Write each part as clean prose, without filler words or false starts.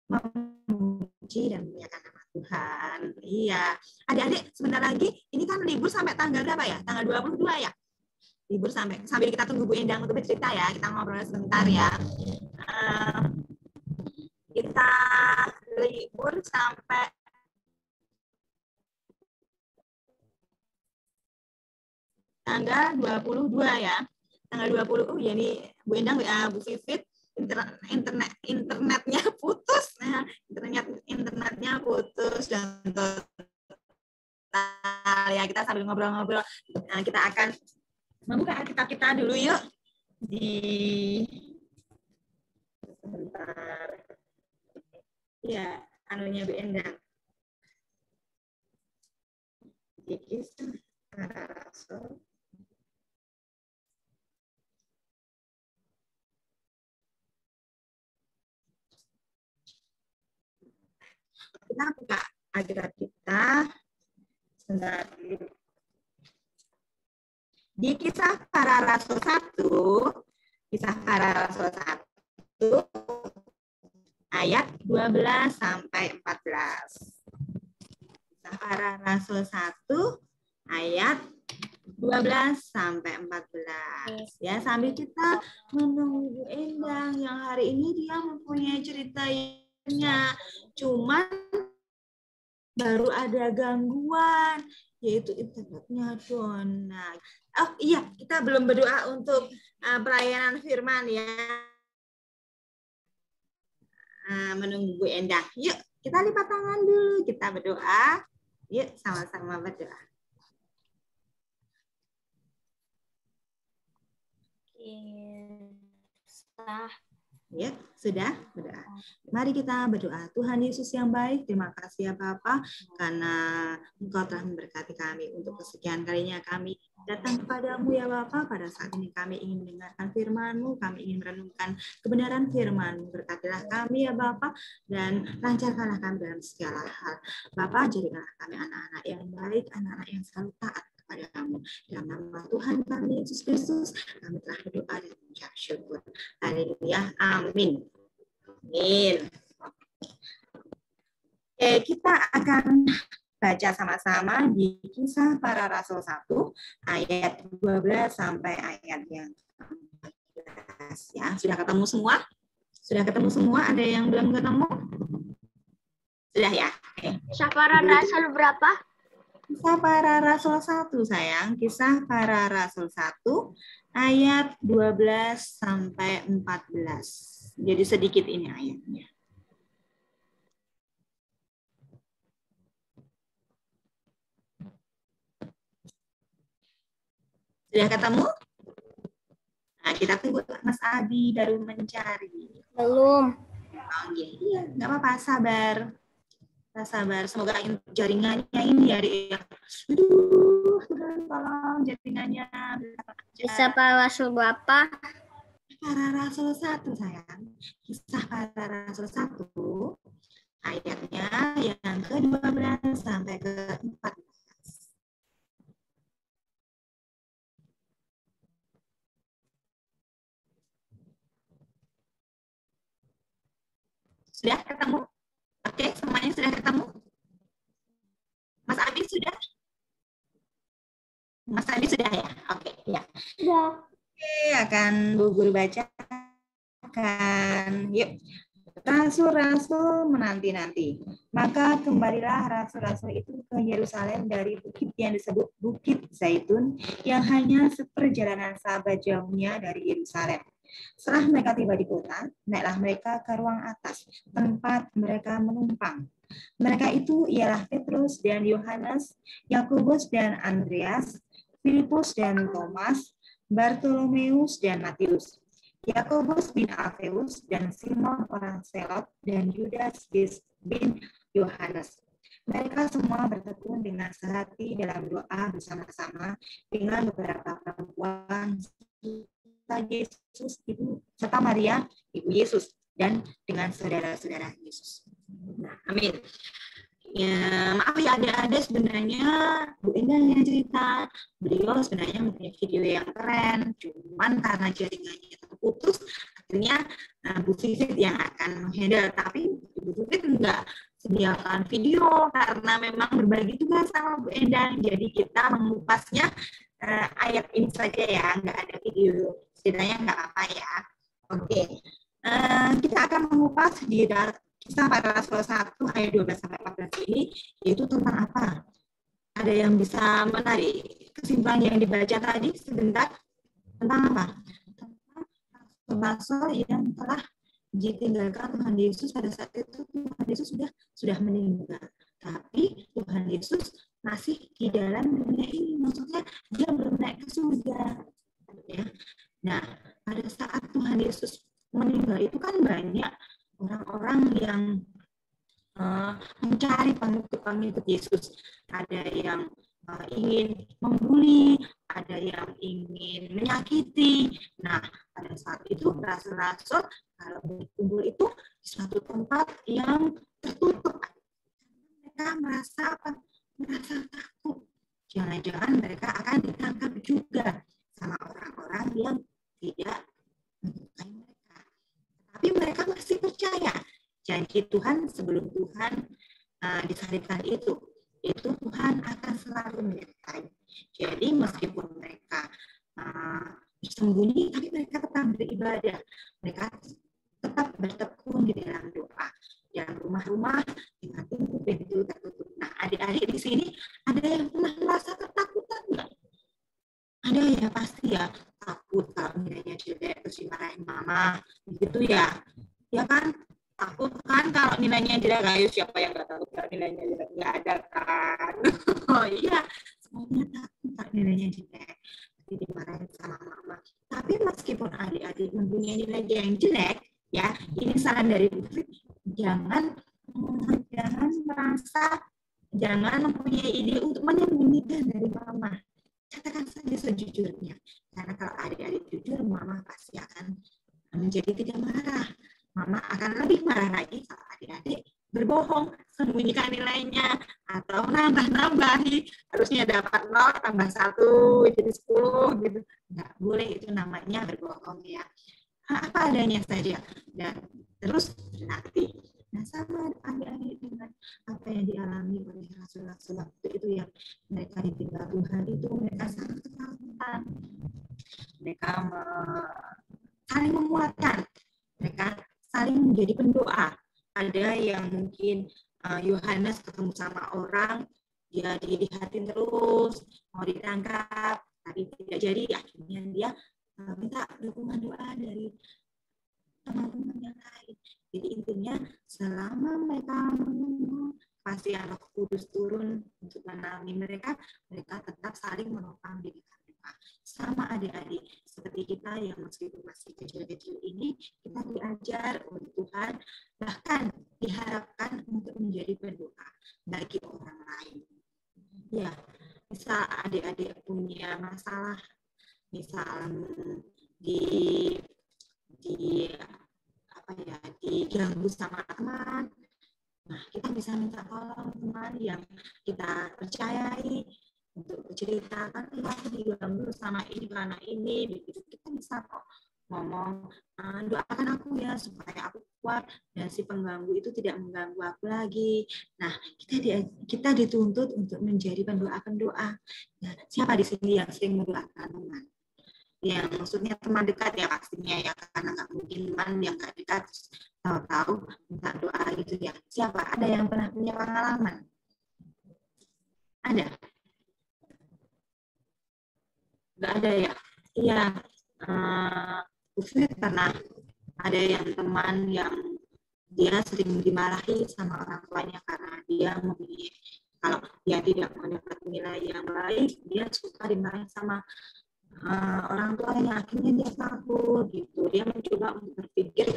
memuji dan memuliakan nama Tuhan. Iya. Adik-adik, sebentar lagi ini kan libur sampai tanggal berapa ya? Tanggal 22 ya? Libur sampai kita tunggu Bu Endang untuk bercerita ya. Kita ngobrol sebentar ya. Kita libur sampai tanggal 22 ya. Tanggal 20 ya ini Bu Endang Bu Vivit internetnya putus. Nah, internetnya putus dan total ya, kita sambil ngobrol-ngobrol. Nah, kita akan membuka Alkitab kita dulu yuk. Sebentar. Ya, anunya Bu Endang. Di Kisah Para Rasul. Kita buka Alkitab kita. Sebentar. Di Kisah Para Rasul 1, Kisah Para Rasul 1 ayat 12 sampai 14. Kisah Para Rasul 1 ayat 12 sampai 14. Ya, sambil kita menunggu Endang yang hari ini dia mempunyai ceritanya. Cuman baru ada gangguan, yaitu internetnya down. Oh iya, kita belum berdoa untuk pelayanan firman ya. Menunggu Bu Endang. Yuk, kita lipat tangan dulu, kita berdoa. Yuk, sama-sama berdoa. Ya, sudah berdoa. Mari kita berdoa. Tuhan Yesus yang baik, terima kasih ya Bapa, karena Engkau telah memberkati kami untuk kesekian kalinya kami datang kepadamu ya Bapa. Pada saat ini kami ingin mendengarkan firman-Mu, kami ingin merenungkan kebenaran firman-Mu. Berkatilah kami ya Bapa, dan lancarkanlah kami dalam segala hal. Bapa, jadikanlah kami anak-anak yang baik, anak-anak yang selalu taat kepadamu. Dalam nama Tuhan kami Yesus Kristus, kami telah berdoa dan mengucap syukur. Haleluya. Amin. Amin. Oke, kita akan baca sama-sama di Kisah Para Rasul 1 ayat 12 sampai ayat yang 14 ya. Sudah ketemu semua? Sudah ketemu semua? Ada yang belum ketemu? Sudah ya? Oke. Kisah Para Rasul berapa? Kisah Para Rasul 1 sayang. Kisah Para Rasul 1 ayat 12 sampai 14. Jadi sedikit ini ayatnya. Sudah ketemu? Nah, kita tunggu Mas Abi baru mencari. Belum. Oh iya, nggak apa-apa, sabar. Sabar, semoga jaringannya ini ya, Dek. Aduh, Tuhan tolong jaringannya. Kisah Para Rasul berapa? Para Rasul 1 sayang. Kisah Para Rasul 1 ayatnya yang ke-12 sampai ke-14. Sudah ketemu? Oke, semuanya sudah ketemu? Mas Abi sudah? Mas Abi sudah ya? Oke, ya. Sudah. Oke, akan Bu Guru bacakan. Yuk. Rasul-rasul menanti-nanti. Maka kembalilah rasul-rasul itu ke Yerusalem dari bukit yang disebut Bukit Zaitun, yang hanya seperjalanan sahabat jauhnya dari Yerusalem. Setelah mereka tiba di kota, naiklah mereka ke ruang atas, tempat mereka menumpang. Mereka itu ialah Petrus dan Yohanes, Yakobus dan Andreas, Filipus dan Thomas, Bartolomeus dan Matius, Yakobus bin Alfeus dan Simon orang Selot dan Yudas bin Yohanes. Mereka semua bertekun dengan sehati dalam doa bersama-sama dengan beberapa perempuan Yesus ibu serta Maria ibu Yesus dan dengan saudara-saudara Yesus. Nah, amin. Ya, maaf ya ada sebenarnya Bu Endang yang cerita, beliau sebenarnya mempunyai video yang keren, cuman karena jaringannya terputus, akhirnya Bu Vivit yang akan menghandle, tapi Bu menyediakan video karena memang berbagi tugas sama Bu Endang. Jadi kita mengupasnya ayat ini saja ya, nggak ada video. Setidaknya nggak apa ya. Oke, kita akan mengupas di Kisah Para Rasul 1 ayat 12 sampai 14 ini, yaitu tentang apa? Ada yang bisa menarik kesimpulan yang dibaca tadi sebentar? Tentang apa? Tentang rasul yang telah ditinggalkan Tuhan Yesus pada saat itu. Tuhan Yesus sudah meninggal, tapi Tuhan Yesus masih di dalam dunia ini, maksudnya dia belum naik ke surga ya. Nah, pada saat Tuhan Yesus meninggal itu kan banyak orang-orang yang mencari pengikut Yesus. Ada yang ingin membuli, ada yang ingin menyakiti. Nah, pada saat itu rasul-rasul kalau berkumpul itu di suatu tempat yang tertutup. Mereka merasa apa? Merasa takut. Jangan-jangan mereka akan ditangkap juga sama orang-orang yang tidak menyukai mereka. Tapi mereka masih percaya janji Tuhan sebelum Tuhan disalibkan itu Tuhan akan selalu menyertai. Jadi meskipun mereka bersembunyi, tapi mereka tetap beribadah. Mereka tetap bertekun di dalam doa. Yang rumah-rumah dengan pintu tertutup. Nah, adik-adik di sini ada yang pernah merasa ketakutan nggak? Ada ya, pasti ya, takut kalau nilainya jelek terus dimarahin mama, gitu ya. Ya kan? Takut kan kalau nilainya jelek, ayo siapa yang nggak takut kalau nilainya jelek? Nggak ada kan? Oh iya, semuanya takut kalau nilainya jelek. Nanti dimarahin sama mama. Tapi meskipun adik-adik mempunyai nilai yang jelek, ya, ini saran dari Bu Fit, jangan merasa, jangan mempunyai ide untuk menyembunyikan dari mama. Katakan saja sejujurnya. Karena kalau adik-adik jujur, mama pasti akan menjadi tidak marah. Mama akan lebih marah lagi kalau adik-adik berbohong, sembunyikan nilainya, atau nambah-nambahi, harusnya dapat 0 tambah 1 jadi 10 gitu. Nggak boleh, itu namanya berbohong ya. Apa adanya saja dan terus berlatih. Nah, sama adik-adik dengan apa yang dialami oleh rasul-rasul waktu itu yang mereka ditinggal Tuhan itu, mereka sangat ketakutan. Mereka saling menguatkan, mereka saling menjadi pendoa. Ada yang mungkin Yohanes ketemu sama orang, dia dilihatin terus, mau ditangkap, tapi tidak jadi. Akhirnya dia minta dukungan doa dari teman-teman yang lain. Jadi intinya selama mereka menunggu pasti Roh Kudus turun untuk menemani mereka, mereka tetap saling menopang di dalam doa. Sama adik-adik seperti kita yang meskipun masih kecil-kecil ini, kita diajar oleh Tuhan, bahkan diharapkan untuk menjadi pendoa bagi orang lain. Ya, bisa adik-adik punya masalah, misal diganggu sama teman. Nah, kita bisa minta tolong teman yang kita percayai untuk menceritakan, aku diganggu sama ini karena ini, begitu. Kita bisa kok ngomong, doakan aku ya supaya aku kuat dan si pengganggu itu tidak mengganggu aku lagi. Nah, kita dituntut untuk menjadi pendoa-pendoa. Nah, siapa di sini yang sering mendoakan teman? Ya, maksudnya teman dekat ya pastinya ya, karena nggak mungkin teman yang nggak dekat tahu-tahu minta doa gitu ya. Siapa? Ada yang pernah punya pengalaman? Ada? Nggak ada ya? Iya. Karena ada yang teman yang dia sering dimarahi sama orang tuanya karena dia memilih, kalau dia tidak mendapat nilai yang baik, dia suka dimarahi sama orang tuanya. Akhirnya dia takut gitu. Dia mencoba untuk berpikir,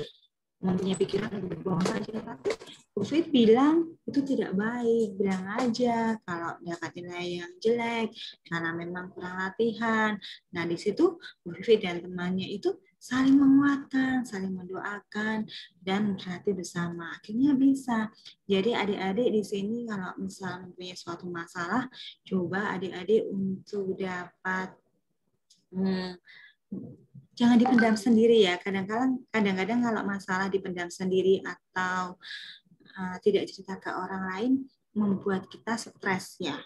mempunyai pikiran untuk berbohong saja. Tapi Bu Fit bilang itu tidak baik. Bilang aja kalau dapat nilai yang jelek karena memang kurang latihan. Nah, di situ Bu Fit dan temannya itu saling menguatkan, saling mendoakan, dan berlatih bersama. Akhirnya bisa. Jadi adik-adik di sini kalau misalnya mempunyai suatu masalah, coba adik-adik untuk dapat jangan dipendam sendiri ya. Kadang-kadang kalau masalah dipendam sendiri atau tidak cerita ke orang lain membuat kita stres ya.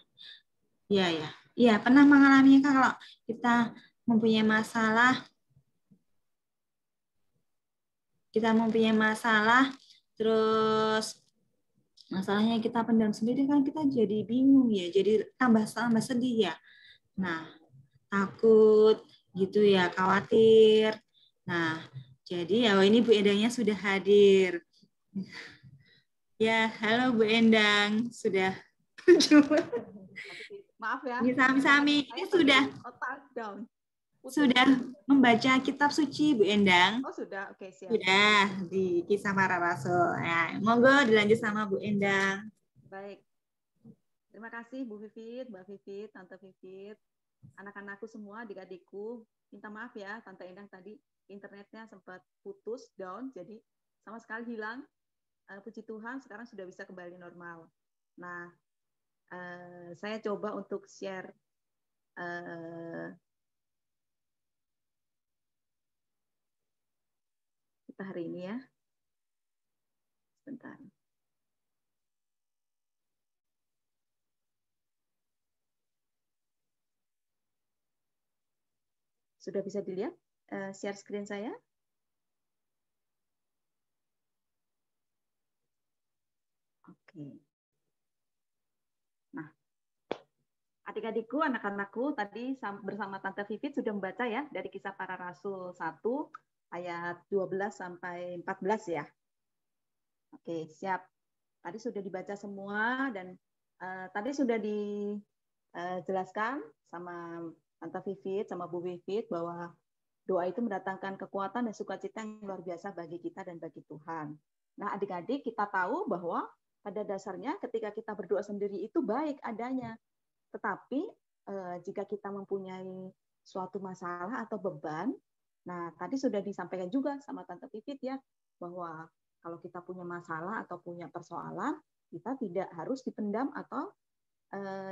Iya ya. Iya, pernah mengalaminya kan kalau kita mempunyai masalah terus masalahnya kita pendam sendiri kan kita jadi bingung ya, jadi tambah sedih ya. Nah, takut gitu ya, khawatir. Nah, jadi ya ini Bu Endangnya sudah hadir. Ya, halo Bu Endang, sudah berjumpa. Maaf ya. Ini sami-sami, ini sudah membaca kitab suci Bu Endang. Oh sudah, oke siap. Sudah di Kisah Para Rasul. Ya, monggo dilanjut sama Bu Endang. Baik. Terima kasih Bu Vivit, Mbak Vivit, Tante Vivit, anak-anakku semua, adik-adikku. Minta maaf ya, Tante Endang tadi internetnya sempat putus, down, jadi sama sekali hilang. Puji Tuhan, sekarang sudah bisa kembali normal. Nah, saya coba untuk share kita hari ini ya. Sebentar. Sudah bisa dilihat share screen saya? Oke. Nah, adik-adikku, anak-anakku tadi bersama Tante Vivit sudah membaca ya dari Kisah Para Rasul 1 ayat 12 sampai 14 ya. Oke, siap. Tadi sudah dibaca semua dan tadi sudah dijelaskan sama Tante Vivit sama Bu Vivit bahwa doa itu mendatangkan kekuatan dan sukacita yang luar biasa bagi kita dan bagi Tuhan. Nah, adik-adik, kita tahu bahwa pada dasarnya ketika kita berdoa sendiri itu baik adanya. Tetapi jika kita mempunyai suatu masalah atau beban, nah tadi sudah disampaikan juga sama Tante Vivit ya, bahwa kalau kita punya masalah atau punya persoalan, kita tidak harus dipendam atau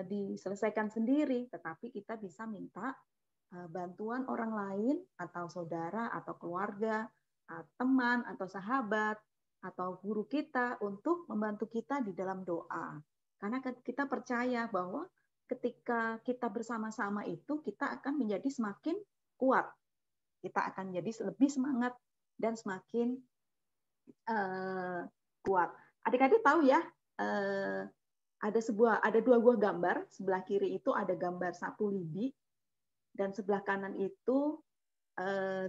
diselesaikan sendiri, tetapi kita bisa minta bantuan orang lain atau saudara atau keluarga, teman atau sahabat atau guru kita untuk membantu kita di dalam doa. Karena kita percaya bahwa ketika kita bersama-sama itu kita akan menjadi semakin kuat. Kita akan menjadi lebih semangat dan semakin kuat. Adik-adik tahu ya, ada dua buah gambar. Sebelah kiri itu ada gambar sapu lidi dan sebelah kanan itu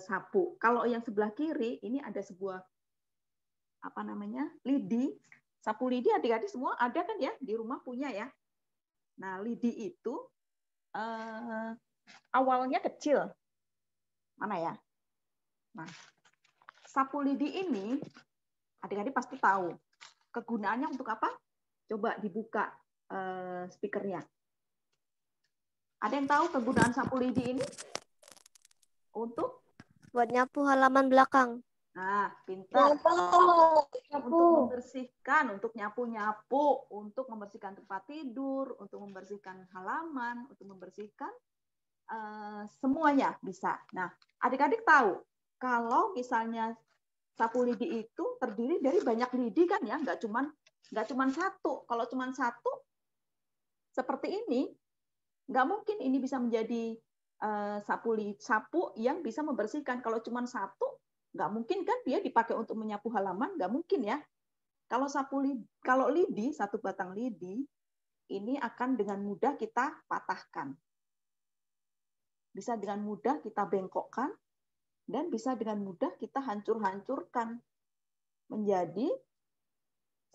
sapu. Kalau yang sebelah kiri ini ada sebuah lidi. Sapu lidi adik-adik semua ada kan ya, di rumah punya ya. Nah, lidi itu awalnya kecil. Mana ya? Nah, sapu lidi ini adik-adik pasti tahu. Kegunaannya untuk apa? Coba dibuka speakernya. Ada yang tahu kegunaan sapu lidi ini? Untuk? Buat nyapu halaman belakang. Nah, pintar. Untuk membersihkan, untuk nyapu-nyapu, untuk membersihkan tempat tidur, untuk membersihkan halaman, untuk membersihkan semuanya bisa. Nah, adik-adik tahu kalau misalnya sapu lidi itu terdiri dari banyak lidi kan ya, nggak cuman satu. Kalau cuman satu seperti ini, nggak mungkin ini bisa menjadi sapu yang bisa membersihkan. Kalau cuman satu, nggak mungkin kan dia dipakai untuk menyapu halaman, nggak mungkin ya. Kalau lidi, satu batang lidi, ini akan dengan mudah kita patahkan. Bisa dengan mudah kita bengkokkan, dan bisa dengan mudah kita hancur-hancurkan menjadi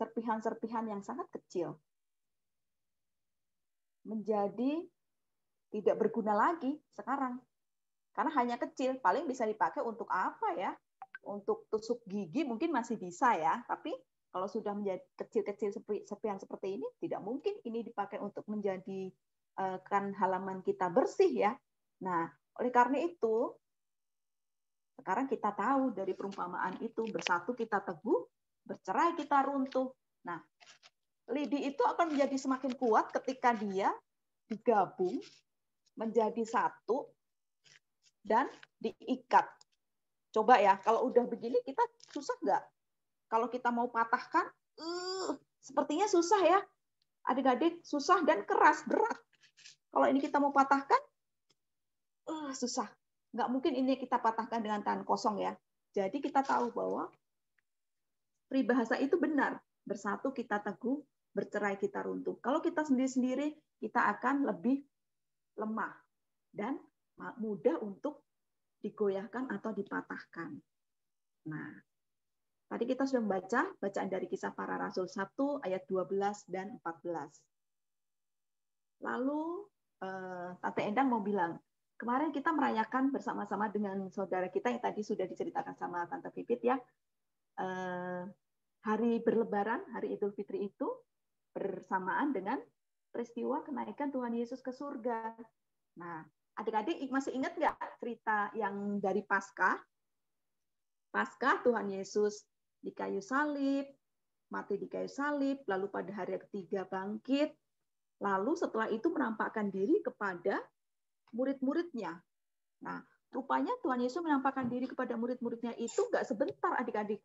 serpihan-serpihan yang sangat kecil. Menjadi tidak berguna lagi sekarang. Karena hanya kecil, paling bisa dipakai untuk apa ya? Untuk tusuk gigi mungkin masih bisa ya, tapi kalau sudah menjadi kecil-kecil serpihan seperti ini, tidak mungkin ini dipakai untuk menjadi kan halaman kita bersih ya. Nah, oleh karena itu, sekarang kita tahu dari perumpamaan itu, bersatu kita teguh, bercerai kita runtuh. Nah, lidi itu akan menjadi semakin kuat ketika dia digabung menjadi satu dan diikat. Coba ya, kalau udah begini kita susah nggak? Kalau kita mau patahkan, Sepertinya susah ya. Adik-adik, susah dan keras, berat. Kalau ini kita mau patahkan, susah. Nggak mungkin ini kita patahkan dengan tangan kosong ya. Jadi kita tahu bahwa peribahasa itu benar. Bersatu kita teguh, bercerai kita runtuh. Kalau kita sendiri-sendiri, kita akan lebih lemah dan mudah untuk digoyahkan atau dipatahkan. Nah, tadi kita sudah membaca bacaan dari Kisah Para Rasul 1 ayat 12 dan 14. Lalu Tante Endang mau bilang, kemarin kita merayakan bersama-sama dengan saudara kita yang tadi sudah diceritakan sama Tante Pipit ya. Hari berlebaran, hari Idul Fitri itu bersamaan dengan peristiwa kenaikan Tuhan Yesus ke surga. Nah, adik-adik masih ingat nggak cerita yang dari Paskah? Paskah Tuhan Yesus di kayu salib, mati di kayu salib, lalu pada hari ketiga bangkit, lalu setelah itu menampakkan diri kepada murid-muridnya. Nah, rupanya Tuhan Yesus menampakkan diri kepada murid-muridnya itu nggak sebentar adik-adik.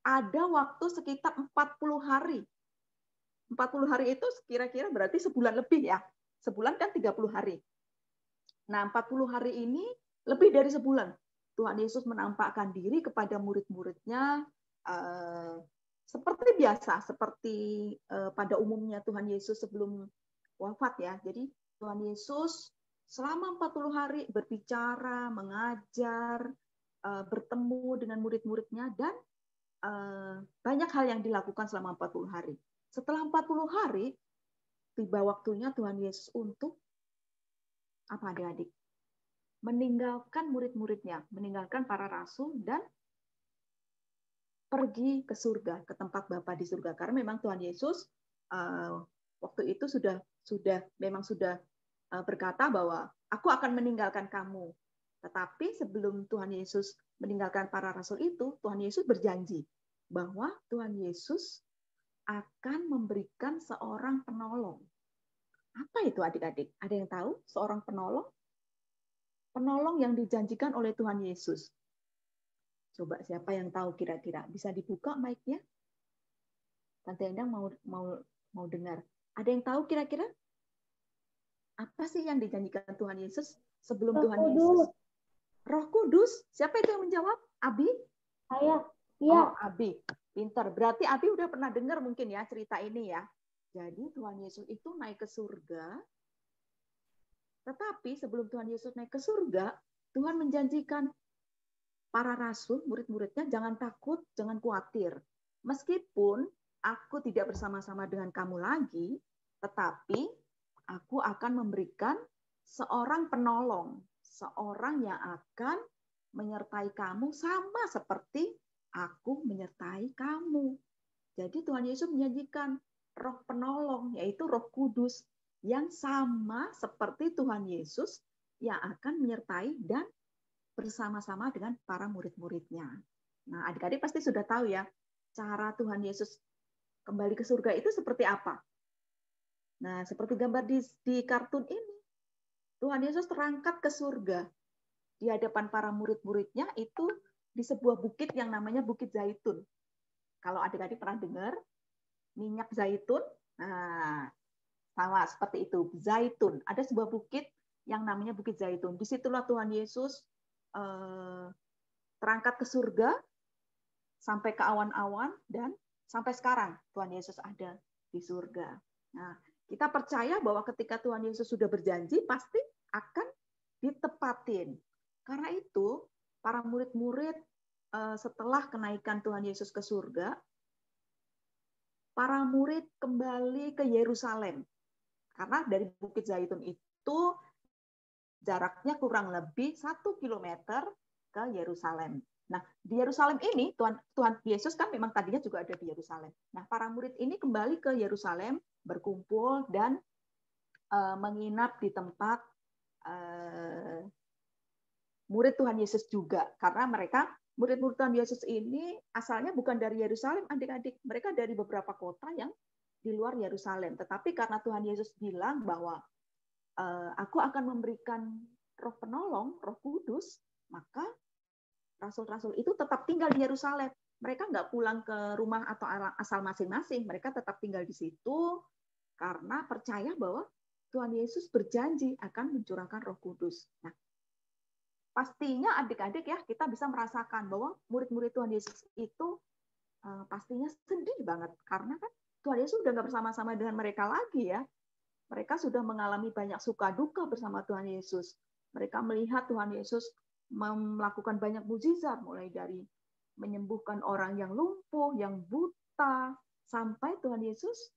Ada waktu sekitar 40 hari. 40 hari itu kira-kira berarti sebulan lebih ya. Sebulan kan 30 hari. Nah, 40 hari ini lebih dari sebulan. Tuhan Yesus menampakkan diri kepada murid-muridnya seperti biasa, seperti pada umumnya Tuhan Yesus sebelum wafat ya. Jadi Tuhan Yesus selama 40 hari berbicara, mengajar, bertemu dengan murid-muridnya, dan banyak hal yang dilakukan selama 40 hari. Setelah 40 hari, tiba waktunya Tuhan Yesus untuk apa adik-adik? Meninggalkan murid-muridnya, meninggalkan para rasul dan pergi ke surga, ke tempat Bapa di surga. Karena memang Tuhan Yesus waktu itu sudah berkata bahwa aku akan meninggalkan kamu. Tetapi sebelum Tuhan Yesus meninggalkan para rasul itu, Tuhan Yesus berjanji bahwa Tuhan Yesus akan memberikan seorang penolong. Apa itu adik-adik? Ada yang tahu seorang penolong? Penolong yang dijanjikan oleh Tuhan Yesus. Coba siapa yang tahu kira-kira? Bisa dibuka mic-nya? Tante Endang mau dengar. Ada yang tahu kira-kira? Apa sih yang dijanjikan Tuhan Yesus sebelum Tuhan Yesus? Roh Kudus. Siapa itu yang menjawab? Abi? Saya. Iya. Oh, Abi. Pintar. Berarti Abi udah pernah dengar mungkin ya cerita ini ya. Jadi Tuhan Yesus itu naik ke surga. Tetapi sebelum Tuhan Yesus naik ke surga, Tuhan menjanjikan para rasul, murid-muridnya, jangan takut, jangan khawatir. Meskipun aku tidak bersama-sama dengan kamu lagi, tetapi aku akan memberikan seorang penolong, seorang yang akan menyertai kamu sama seperti aku menyertai kamu. Jadi Tuhan Yesus menjanjikan roh penolong, yaitu Roh Kudus, yang sama seperti Tuhan Yesus yang akan menyertai dan bersama-sama dengan para murid-muridnya. Nah, adik-adik pasti sudah tahu ya, cara Tuhan Yesus kembali ke surga itu seperti apa. Nah, seperti gambar di kartun ini, Tuhan Yesus terangkat ke surga. Di hadapan para murid-muridnya itu di sebuah bukit yang namanya Bukit Zaitun. Kalau adik-adik pernah dengar, minyak zaitun, nah, sama seperti itu, zaitun. Ada sebuah bukit yang namanya Bukit Zaitun. Disitulah Tuhan Yesus terangkat ke surga, sampai ke awan-awan, dan sampai sekarang Tuhan Yesus ada di surga. Nah, kita percaya bahwa ketika Tuhan Yesus sudah berjanji, pasti akan ditepatin. Karena itu, para murid-murid setelah kenaikan Tuhan Yesus ke surga, para murid kembali ke Yerusalem. Karena dari Bukit Zaitun itu jaraknya kurang lebih 1 kilometer ke Yerusalem. Nah, di Yerusalem ini, Tuhan Yesus kan memang tadinya juga ada di Yerusalem. Nah, para murid ini kembali ke Yerusalem, berkumpul, dan menginap di tempat murid Tuhan Yesus juga. Karena mereka, murid-murid Tuhan Yesus ini asalnya bukan dari Yerusalem, adik-adik. Mereka dari beberapa kota yang di luar Yerusalem. Tetapi karena Tuhan Yesus bilang bahwa aku akan memberikan roh penolong, Roh Kudus, maka rasul-rasul itu tetap tinggal di Yerusalem. mereka nggak pulang ke rumah atau asal masing-masing. Mereka tetap tinggal di situ karena percaya bahwa Tuhan Yesus berjanji akan mencurahkan Roh Kudus. Nah, pastinya adik-adik ya, kita bisa merasakan bahwa murid-murid Tuhan Yesus itu pastinya sedih banget. Karena kan Tuhan Yesus udah nggak bersama-sama dengan mereka lagi ya. Mereka sudah mengalami banyak suka duka bersama Tuhan Yesus. Mereka melihat Tuhan Yesus melakukan banyak mukjizat, mulai dari menyembuhkan orang yang lumpuh, yang buta, sampai Tuhan Yesus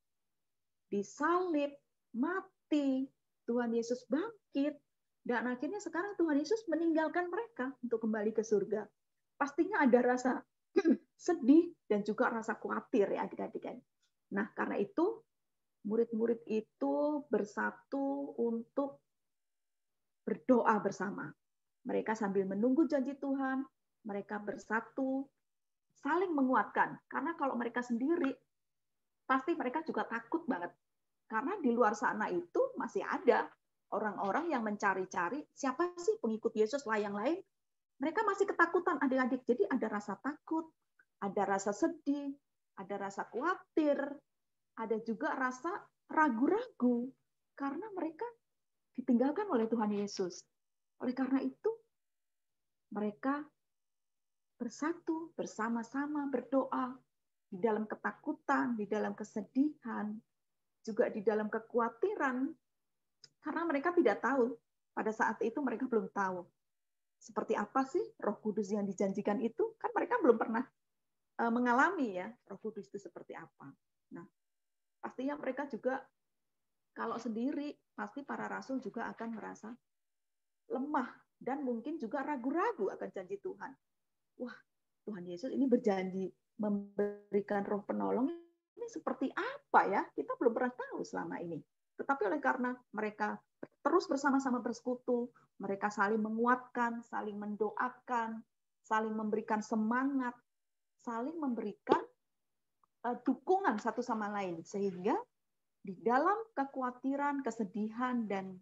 disalib, mati, Tuhan Yesus bangkit, dan akhirnya sekarang Tuhan Yesus meninggalkan mereka untuk kembali ke surga. Pastinya ada rasa sedih dan juga rasa khawatir ya adik-adik. Nah, karena itu murid-murid itu bersatu untuk berdoa bersama. Mereka sambil menunggu janji Tuhan, mereka bersatu, saling menguatkan. Karena kalau mereka sendiri, pasti mereka juga takut banget. Karena di luar sana itu masih ada orang-orang yang mencari-cari siapa sih pengikut Yesus yang lain. Mereka masih ketakutan adik-adik. Jadi ada rasa takut, ada rasa sedih, ada rasa khawatir, ada juga rasa ragu-ragu. Karena mereka ditinggalkan oleh Tuhan Yesus. Oleh karena itu, mereka bersatu, bersama-sama berdoa, di dalam ketakutan, di dalam kesedihan, juga di dalam kekhawatiran, karena mereka tidak tahu, pada saat itu mereka belum tahu, seperti apa sih Roh Kudus yang dijanjikan itu, kan mereka belum pernah mengalami ya, Roh Kudus itu seperti apa. Nah, pastinya mereka juga, kalau sendiri, pasti para rasul juga akan merasa lemah, dan mungkin juga ragu-ragu akan janji Tuhan. Wah, Tuhan Yesus ini berjanji memberikan roh penolong ini seperti apa ya? Kita belum pernah tahu selama ini. Tetapi oleh karena mereka terus bersama-sama bersekutu, mereka saling menguatkan, saling mendoakan, saling memberikan semangat, saling memberikan dukungan satu sama lain. Sehingga di dalam kekhawatiran, kesedihan, dan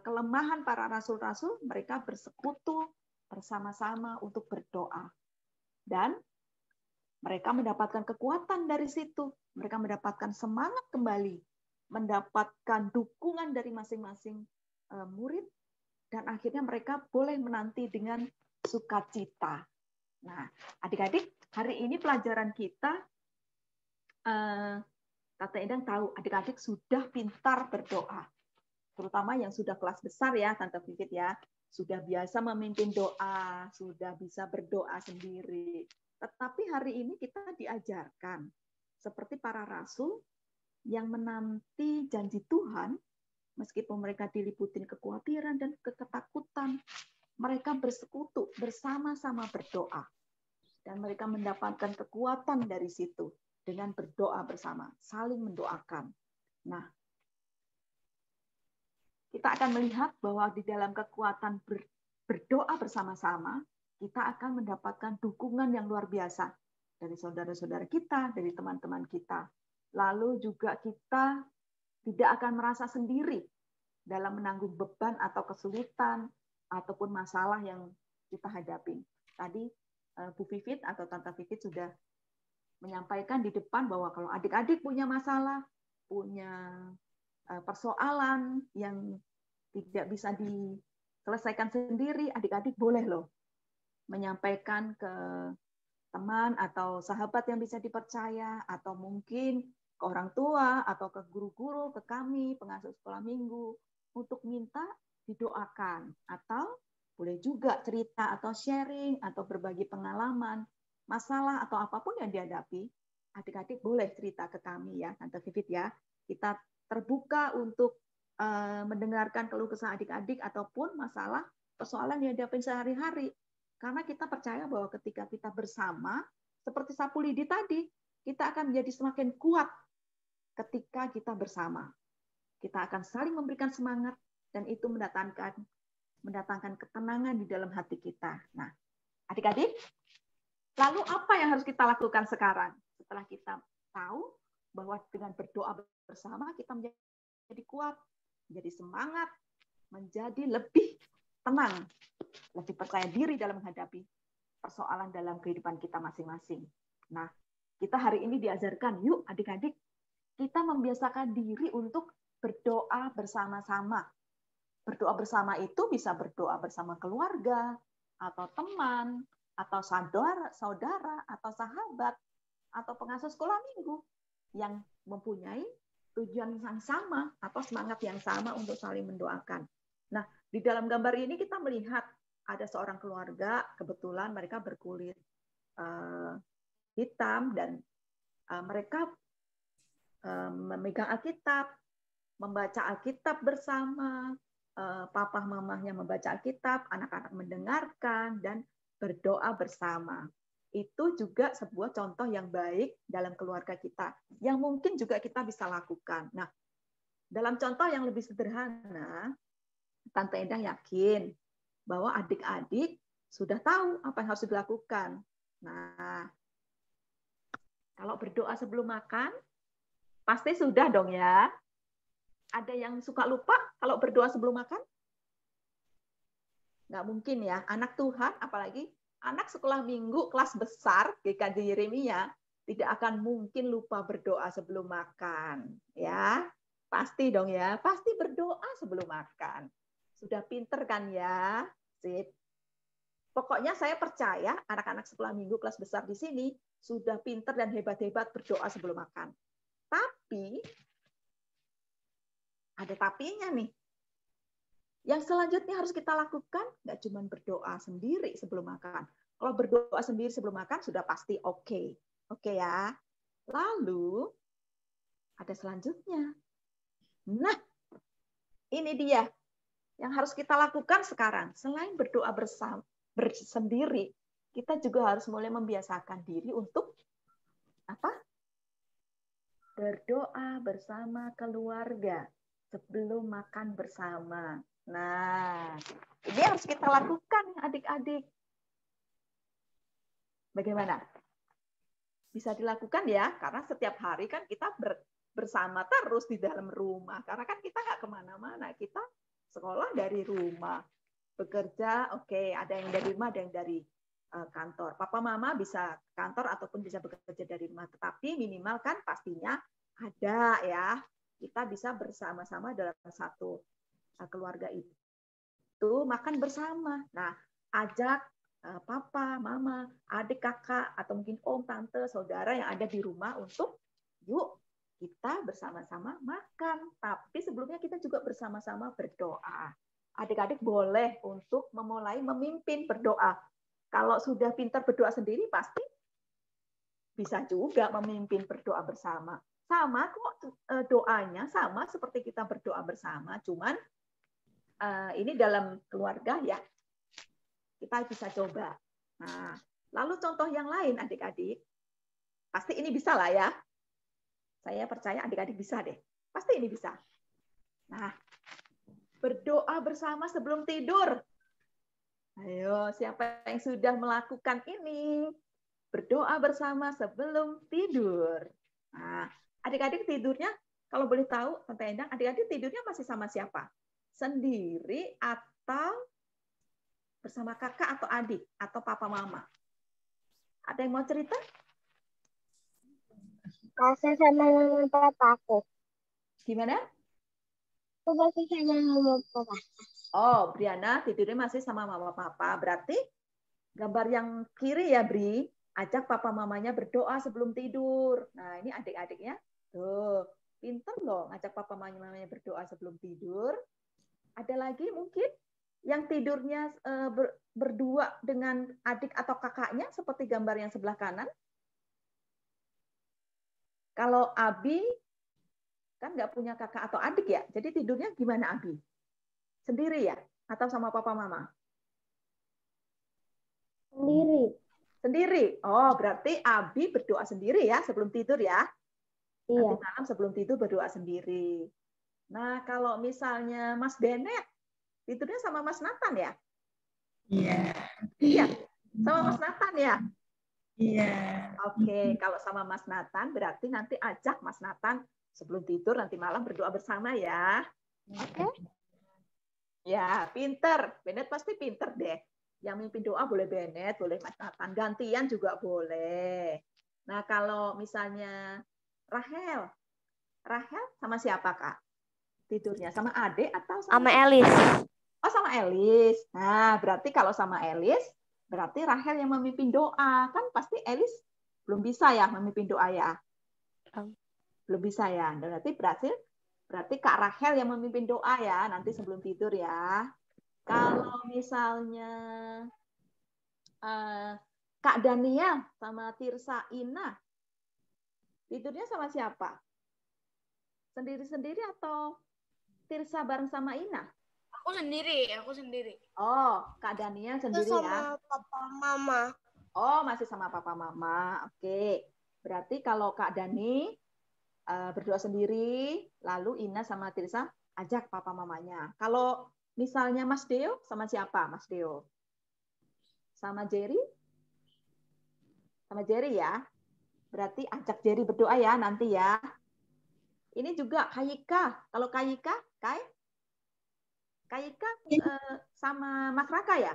kelemahan para rasul-rasul, mereka bersekutu bersama-sama untuk berdoa. Dan mereka mendapatkan kekuatan dari situ. Mereka mendapatkan semangat kembali, mendapatkan dukungan dari masing-masing murid, dan akhirnya mereka boleh menanti dengan sukacita. Nah, adik-adik, hari ini pelajaran kita, Tante Endang tahu adik-adik sudah pintar berdoa. Terutama yang sudah kelas besar ya, Tante Vivit ya. Sudah biasa memimpin doa, sudah bisa berdoa sendiri. Tetapi hari ini kita diajarkan seperti para rasul yang menanti janji Tuhan, meskipun mereka diliputin kekhawatiran dan ketakutan, mereka bersekutu bersama-sama berdoa. Dan mereka mendapatkan kekuatan dari situ dengan berdoa bersama, saling mendoakan. Nah, kita akan melihat bahwa di dalam kekuatan berdoa bersama-sama, kita akan mendapatkan dukungan yang luar biasa dari saudara-saudara kita, dari teman-teman kita. Lalu juga kita tidak akan merasa sendiri dalam menanggung beban atau kesulitan ataupun masalah yang kita hadapi. Tadi Bu Vivit atau Tante Vivit sudah menyampaikan di depan bahwa kalau adik-adik punya masalah, punya persoalan yang tidak bisa diselesaikan sendiri, adik-adik boleh loh menyampaikan ke teman atau sahabat yang bisa dipercaya, atau mungkin ke orang tua, atau ke guru-guru, ke kami, pengasuh sekolah minggu, untuk minta didoakan. Atau boleh juga cerita atau sharing, atau berbagi pengalaman, masalah, atau apapun yang dihadapi, adik-adik boleh cerita ke kami ya, Tante Vivit ya. Kita terbuka untuk mendengarkan keluh kesah adik-adik ataupun masalah persoalan yang dihadapi sehari-hari. Karena kita percaya bahwa ketika kita bersama, seperti sapu lidi tadi, kita akan menjadi semakin kuat ketika kita bersama. Kita akan saling memberikan semangat, dan itu mendatangkan ketenangan di dalam hati kita. Nah, adik-adik, lalu apa yang harus kita lakukan sekarang? Setelah kita tahu bahwa dengan berdoa bersama, kita menjadi kuat, menjadi semangat, menjadi lebih tenang, lebih percaya diri dalam menghadapi persoalan dalam kehidupan kita masing-masing. Nah, kita hari ini diajarkan, yuk adik-adik, kita membiasakan diri untuk berdoa bersama-sama. Berdoa bersama itu bisa berdoa bersama keluarga, atau teman, atau saudara, atau sahabat, atau pengasuh sekolah minggu yang mempunyai tujuan yang sama atau semangat yang sama untuk saling mendoakan. Nah, di dalam gambar ini kita melihat ada seorang keluarga, kebetulan mereka berkulit hitam dan mereka memegang Alkitab, membaca Alkitab bersama, papa mamahnya membaca Alkitab, anak-anak mendengarkan dan berdoa bersama. Itu juga sebuah contoh yang baik dalam keluarga kita, yang mungkin juga kita bisa lakukan. Nah, dalam contoh yang lebih sederhana, Tante Endang yakin bahwa adik-adik sudah tahu apa yang harus dilakukan. Nah, kalau berdoa sebelum makan, pasti sudah dong ya. Ada yang suka lupa kalau berdoa sebelum makan? Nggak mungkin ya. Anak Tuhan, apalagi anak sekolah minggu kelas besar, GKJ Yeremia, tidak akan mungkin lupa berdoa sebelum makan. Ya, pasti dong ya. Pasti berdoa sebelum makan. Sudah pinter kan ya? Sip. Pokoknya saya percaya anak-anak sekolah minggu kelas besar di sini sudah pinter dan hebat-hebat berdoa sebelum makan. Tapi, ada tapinya nih. Yang selanjutnya harus kita lakukan, nggak cuma berdoa sendiri sebelum makan. Kalau berdoa sendiri sebelum makan, sudah pasti oke. Oke ya. Lalu, ada selanjutnya. Nah, ini dia. Yang harus kita lakukan sekarang. Selain berdoa bersendiri, kita juga harus mulai membiasakan diri untuk apa? Berdoa bersama keluarga sebelum makan bersama. Nah, ini harus kita lakukan, adik-adik. Bagaimana? Bisa dilakukan ya, karena setiap hari kan kita bersama terus di dalam rumah. Karena kan kita nggak kemana-mana, kita sekolah dari rumah. Bekerja, oke, ada yang dari rumah, ada yang dari kantor. Papa mama bisa kantor ataupun bisa bekerja dari rumah. Tetapi minimal kan pastinya ada ya. Kita bisa bersama-sama dalam satu keluarga itu makan bersama. Nah, ajak papa, mama, adik, kakak, atau mungkin om, tante, saudara yang ada di rumah untuk yuk kita bersama-sama makan. Tapi sebelumnya kita juga bersama-sama berdoa. Adik-adik boleh untuk memulai memimpin berdoa. Kalau sudah pintar berdoa sendiri, pasti bisa juga memimpin berdoa bersama. Sama kok doanya, sama seperti kita berdoa bersama, cuman ini dalam keluarga ya, kita bisa coba. Nah, lalu contoh yang lain adik-adik, pasti ini bisa lah ya. Saya percaya adik-adik bisa deh. Pasti ini bisa. Nah, berdoa bersama sebelum tidur. Ayo, siapa yang sudah melakukan ini? Berdoa bersama sebelum tidur. Nah, adik-adik tidurnya, kalau boleh tahu, Tante Endang, adik-adik tidurnya masih sama siapa? Sendiri atau bersama kakak atau adik? Atau papa mama? Ada yang mau cerita? Masih sama mama papa aku. Gimana? Aku masih sama mama papa. Oh, Briana tidurnya masih sama mama papa. Berarti gambar yang kiri ya, Bri. Ajak papa mamanya berdoa sebelum tidur. Nah, ini adik-adiknya. Tuh, pinter loh ngajak papa mamanya berdoa sebelum tidur. Ada lagi mungkin yang tidurnya berdua dengan adik atau kakaknya seperti gambar yang sebelah kanan. Kalau Abi kan nggak punya kakak atau adik ya, jadi tidurnya gimana Abi? Sendiri ya? Atau sama papa mama? Sendiri. Sendiri. Oh, berarti Abi berdoa sendiri ya sebelum tidur ya? Iya. Nanti malam sebelum tidur berdoa sendiri. Nah, kalau misalnya Mas Benet, tidurnya sama Mas Nathan ya? Iya. Iya, sama Mas Nathan ya? Iya. Oke, kalau sama Mas Nathan berarti nanti ajak Mas Nathan sebelum tidur nanti malam berdoa bersama ya. Oke. Ya, pinter. Benet pasti pinter deh. Yang mimpin doa boleh Bennett, boleh Mas Nathan. Gantian juga boleh. Nah, kalau misalnya Rahel sama siapa, Kak? Tidurnya sama adik atau Sama siapa? Elis. Oh, sama Elis. Nah, berarti kalau sama Elis, berarti Rahel yang memimpin doa. Kan pasti Elis belum bisa ya memimpin doa ya? Belum bisa ya. Berarti Kak Rahel yang memimpin doa ya, nanti sebelum tidur ya. Kalau misalnya Kak Daniel sama Tirsa Ina, tidurnya sama siapa? Sendiri-sendiri atau Tirsa bareng sama Ina? Aku sendiri. Oh, Kak Daniel sendiri ya? papa mama. Oh, masih sama papa mama. Oke. Berarti kalau Kak Dani berdoa sendiri, lalu Ina sama Tirsa ajak papa mamanya. Kalau misalnya Mas Deo sama siapa, Mas Deo? Sama Jerry? Sama Jerry ya? Berarti ajak Jerry berdoa ya nanti ya. Ini juga Kayika. Kalau Kayika, Kayika sama Mas Raka ya?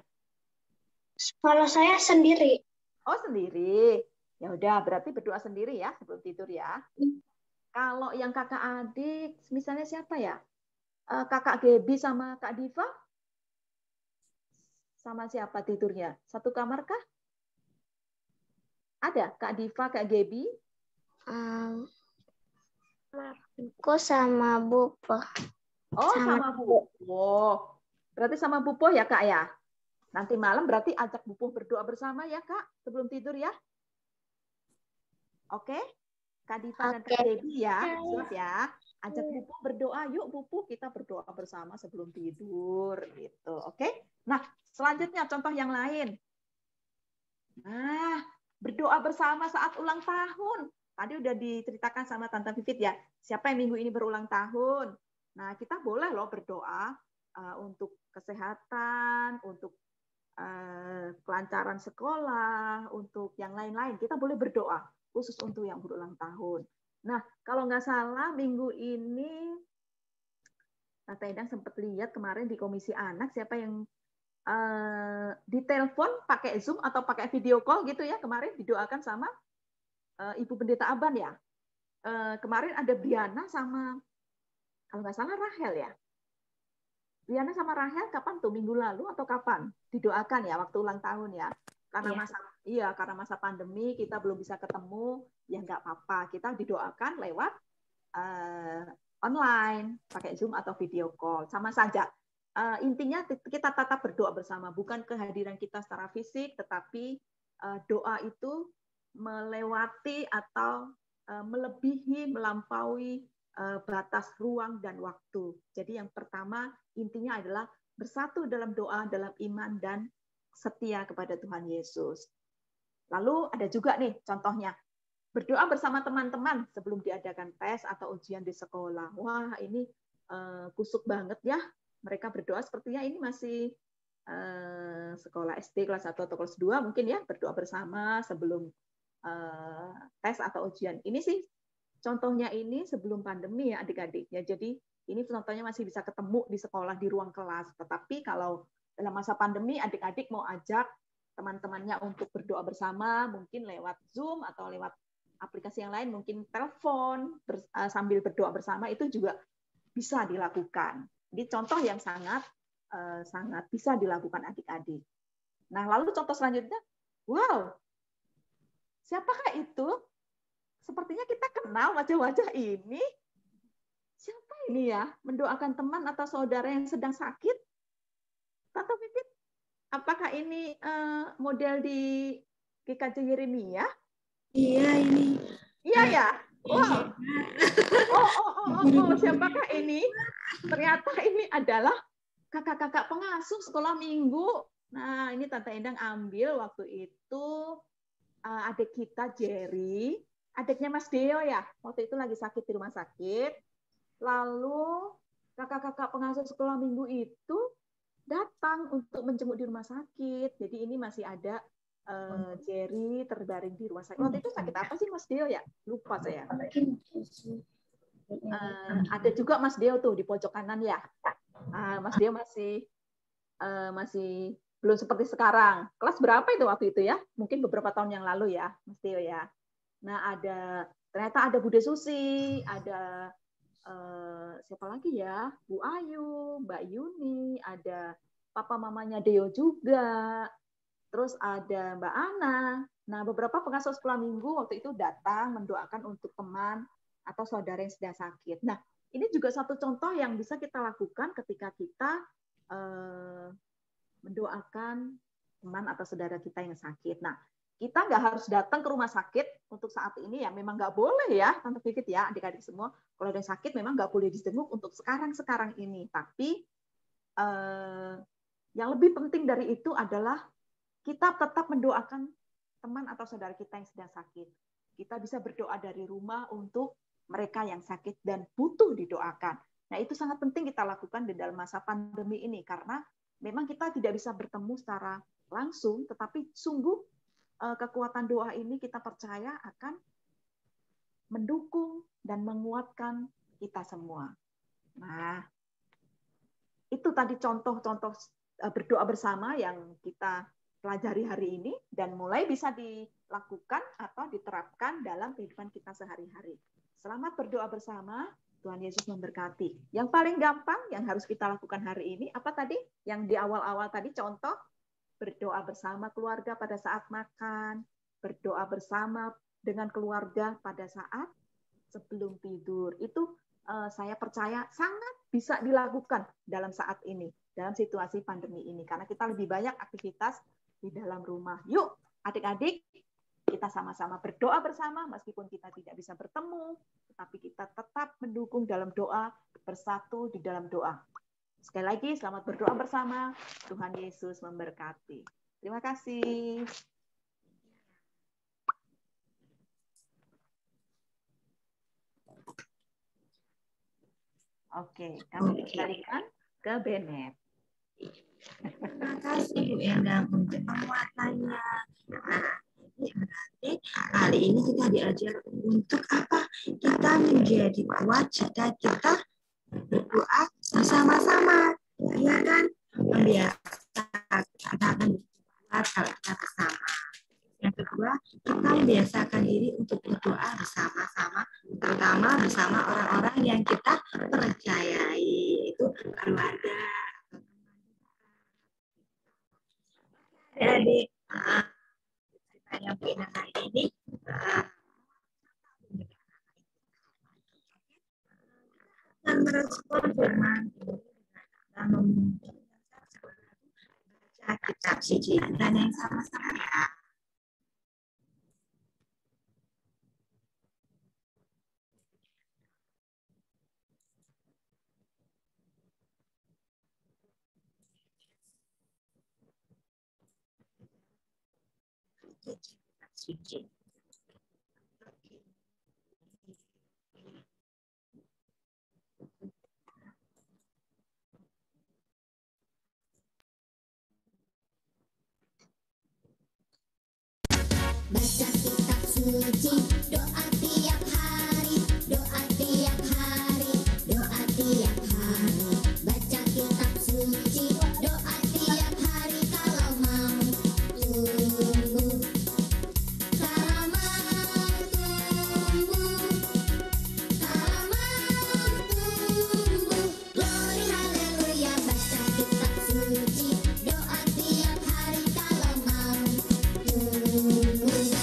Kalau saya sendiri. Oh, sendiri. Ya udah, berarti berdoa sendiri ya sebelum tidur ya. Kalau yang kakak adik, misalnya siapa ya? Kakak Gaby sama Kak Diva? Sama siapa tidurnya? Satu kamar kah? Ada Kak Diva, Kak Gaby? Aku sama Bupo. Oh, sama Bu. Oh, berarti sama Bu Poh ya, Kak ya? Nanti malam berarti ajak Bu Poh berdoa bersama ya, Kak, sebelum tidur ya. Oke? Kak Diva dan Kak Gaby ya, siap ya. Ajak Bu Poh berdoa, yuk Bu Poh kita berdoa bersama sebelum tidur gitu. Oke? Nah, selanjutnya contoh yang lain. Nah, berdoa bersama saat ulang tahun. Tadi udah diceritakan sama Tante Vivit ya. Siapa yang minggu ini berulang tahun? Nah, kita boleh loh berdoa untuk kesehatan, untuk kelancaran sekolah, untuk yang lain-lain. Kita boleh berdoa khusus untuk yang berulang tahun. Nah, kalau nggak salah minggu ini Tante Endang sempat lihat kemarin di Komisi Anak siapa yang ditelepon pakai Zoom atau pakai video call gitu ya, kemarin didoakan sama Ibu Pendeta Aban ya. Kemarin ada Briana sama, kalau nggak salah Rahel ya. Briana sama Rahel kapan tuh, minggu lalu atau kapan? Didoakan ya waktu ulang tahun ya. Karena masa pandemi kita belum bisa ketemu, ya nggak apa-apa. Kita didoakan lewat online, pakai Zoom atau video call, sama saja. Intinya kita tetap berdoa bersama, bukan kehadiran kita secara fisik, tetapi doa itu melewati atau melebihi, melampaui batas ruang dan waktu. Jadi yang pertama intinya adalah bersatu dalam doa, dalam iman dan setia kepada Tuhan Yesus. Lalu ada juga nih contohnya, berdoa bersama teman-teman sebelum diadakan tes atau ujian di sekolah. Wah, ini kusuk banget ya. Mereka berdoa sepertinya ini masih sekolah SD kelas 1 atau kelas 2 mungkin ya, berdoa bersama sebelum tes atau ujian. Ini sih contohnya ini sebelum pandemi ya adik-adiknya. Jadi ini contohnya masih bisa ketemu di sekolah, di ruang kelas. Tetapi kalau dalam masa pandemi adik-adik mau ajak teman-temannya untuk berdoa bersama, mungkin lewat Zoom atau lewat aplikasi yang lain, mungkin telepon sambil berdoa bersama, itu juga bisa dilakukan. Ini contoh yang sangat bisa dilakukan adik-adik. Nah, lalu contoh selanjutnya, wow, siapakah itu? Sepertinya kita kenal wajah-wajah ini. Siapa ini ya? Mendoakan teman atau saudara yang sedang sakit? Tante Vivit, apakah ini model di GKJ Yeremia? Iya, ini. Iya ya? Wow. Oh, siapakah ini? Ternyata ini adalah kakak-kakak pengasuh sekolah minggu. Nah, ini Tante Endang ambil waktu itu adik kita Jerry, adiknya Mas Deo ya, waktu itu lagi sakit di rumah sakit. Lalu kakak-kakak pengasuh sekolah minggu itu datang untuk menjenguk di rumah sakit. Jadi ini masih ada Jerry terbaring di rumah sakit. Waktu itu sakit apa sih Mas Deo ya? Lupa saya. Ada juga Mas Deo tuh di pojok kanan ya. Mas Deo masih Belum seperti sekarang. Kelas berapa itu waktu itu ya? Mungkin beberapa tahun yang lalu ya, Mas Tio ya. Nah, ternyata ada Bude Susi, ada siapa lagi ya? Bu Ayu, Mbak Yuni, ada papa mamanya Deo juga. Terus ada Mbak Ana. Nah, beberapa pengasuh sekolah minggu waktu itu datang mendoakan untuk teman atau saudara yang sedang sakit. Nah, ini juga satu contoh yang bisa kita lakukan ketika kita mendoakan teman atau saudara kita yang sakit. Nah, kita nggak harus datang ke rumah sakit untuk saat ini ya, memang nggak boleh ya, Tante Vivit ya, adik-adik semua. Kalau ada yang sakit memang nggak boleh dijenguk untuk sekarang ini. Tapi yang lebih penting dari itu adalah kita tetap mendoakan teman atau saudara kita yang sedang sakit. Kita bisa berdoa dari rumah untuk mereka yang sakit dan butuh didoakan. Nah, itu sangat penting kita lakukan di dalam masa pandemi ini, karena memang kita tidak bisa bertemu secara langsung, tetapi sungguh kekuatan doa ini kita percaya akan mendukung dan menguatkan kita semua. Nah, itu tadi contoh-contoh berdoa bersama yang kita pelajari hari ini dan mulai bisa dilakukan atau diterapkan dalam kehidupan kita sehari-hari. Selamat berdoa bersama. Tuhan Yesus memberkati. Yang paling gampang yang harus kita lakukan hari ini, apa tadi? Yang di awal-awal tadi contoh, berdoa bersama keluarga pada saat makan, berdoa bersama dengan keluarga pada saat sebelum tidur. Itu saya percaya sangat bisa dilakukan dalam saat ini, dalam situasi pandemi ini. Karena kita lebih banyak aktivitas di dalam rumah. Yuk, adik-adik, kita sama-sama berdoa bersama, meskipun kita tidak bisa bertemu, tetapi kita tetap mendukung dalam doa, bersatu di dalam doa. Sekali lagi, selamat berdoa bersama. Tuhan Yesus memberkati. Terima kasih. Oke, kami kembalikan ke Bennett. Terima kasih Bu Endang untuk penguatannya. Nah, ini berarti kali ini kita diajar untuk apa? Kita menjadi kuat jika kita berdoa bersama-sama. Ya kan? Membiasakan kita akan berdoa kalau kita bersama. Yang kedua, kita membiasakan diri untuk berdoa bersama-sama, terutama bersama orang-orang yang kita percayai, yaitu keluarga. Adik-adik, ceritanya Bu Endang hari ini akan merespon firman dan membaca kitab suci dan yang sama-sama ya. Kitab suci. Baca kitab suci, doa tiap hari, doa tiap hari, doa tiap hari. Baca kitab suci, doa tiap hari kalau mau tumbuh. Kalau mau tumbuh, kalau mau tumbuh. Glory haleluya, baca kitab suci, doa tiap hari kalau mau tumbuh.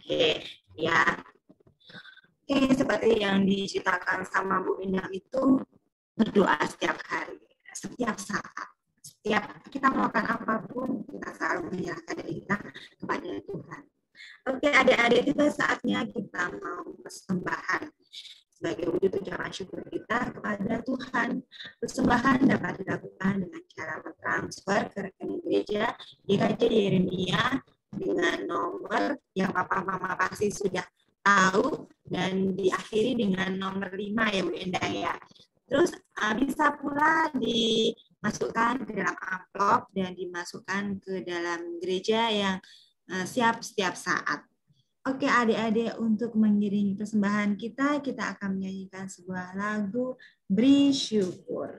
Oke, ya. Oke, seperti yang diceritakan sama Bu Indah itu, berdoa setiap hari, setiap saat, setiap kita melakukan apapun, kita selalu menyerahkan diri kita kepada Tuhan. Oke, adik-adik, tiba saatnya kita mau persembahan sebagai wujud ucapan syukur kita kepada Tuhan. Persembahan dapat dilakukan dengan cara mentransfer ke rekening gereja GKJ Yeremia dengan nomor yang Papa Mama pasti sudah tahu dan diakhiri dengan nomor 5 ya Bu Endah ya. Terus bisa pula dimasukkan ke dalam amplop dan dimasukkan ke dalam gereja yang siap setiap saat. Oke adik-adik, untuk mengiringi persembahan kita akan menyanyikan sebuah lagu Beri Syukur.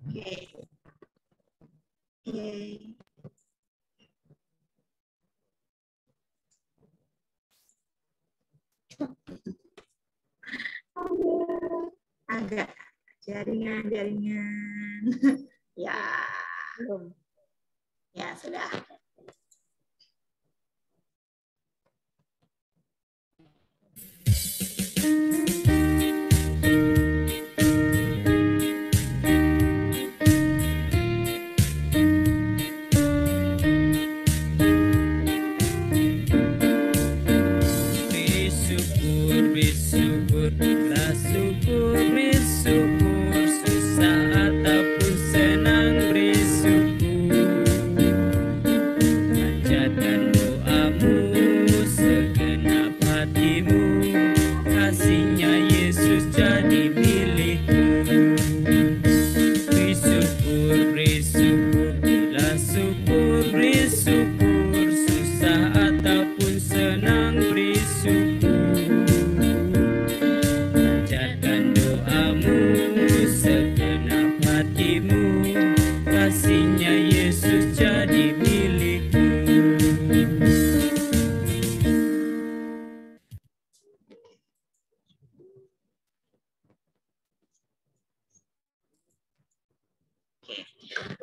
Oke. Agak jaringan ya Belum. Ya sudah.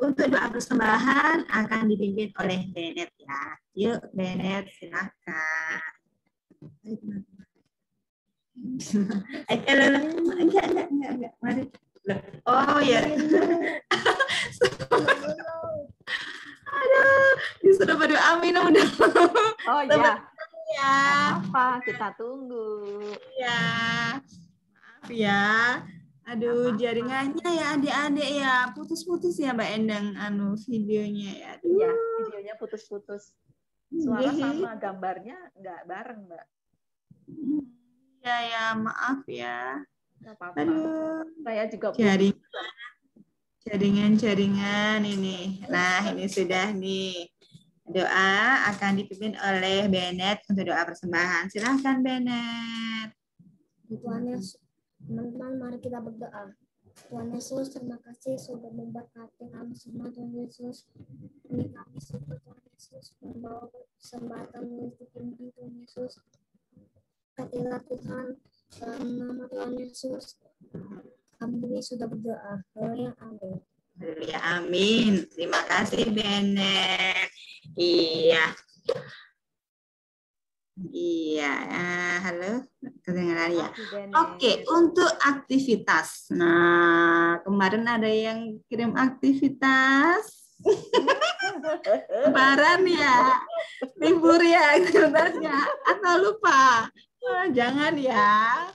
Untuk doa persembahan akan dipimpin oleh Bennett ya. Yuk Bennett, silakan. Enggak. Mari. Oh ya. Aduh, disuruh berdoa minum dong. Oh iya. Ya. Apa? Kita tunggu. Ya. Maaf ya. Aduh, jaringannya ya adik-adik ya, putus-putus ya Mbak Endang videonya ya. Iya, videonya putus-putus. Suara sama gambarnya nggak bareng, Mbak. Ya, maaf ya. Nggak apa-apa. Aduh, Saya juga jaringan ini. Nah, ini sudah nih. Doa akan dipimpin oleh Bennett untuk doa persembahan. Silahkan Bennett. Tuhan Yesus. Teman-teman, mari kita berdoa. Tuhan Yesus, terima kasih sudah memberkati kami semua, Tuhan Yesus. Ini kami syukur Tuhan Yesus, membawa kesempatan untuk ini, Tuhan Yesus. Katilah Tuhan, dalam nama Tuhan Yesus. Kami sudah berdoa. Haleluya, amin. Haleluya, amin. Terima kasih Bennett. Iya, halo, kedengaran ya. Oke, untuk aktivitas. Nah, kemarin ada yang kirim aktivitas. Lebaran ya, libur ya aktivitasnya, atau lupa? Jangan ya.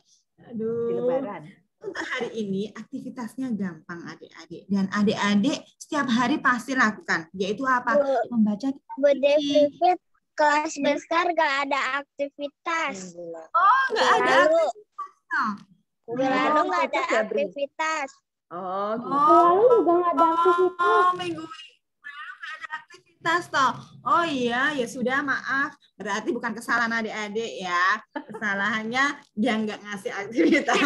Aduh. Lebaran. Untuk hari ini aktivitasnya gampang adik-adik, dan adik-adik setiap hari pasti lakukan, yaitu apa? Membaca. Kelas besar gak ada aktivitas. Oh, gak ada aktivitas. Lalu gak ada aktivitas. Oh, gitu. Lalu juga gak ada aktivitas. Oh, minggu lalu gak ada aktivitas toh. Oh iya, ya sudah, maaf. Berarti bukan kesalahan adik-adik ya. Kesalahannya dia nggak ngasih aktivitas.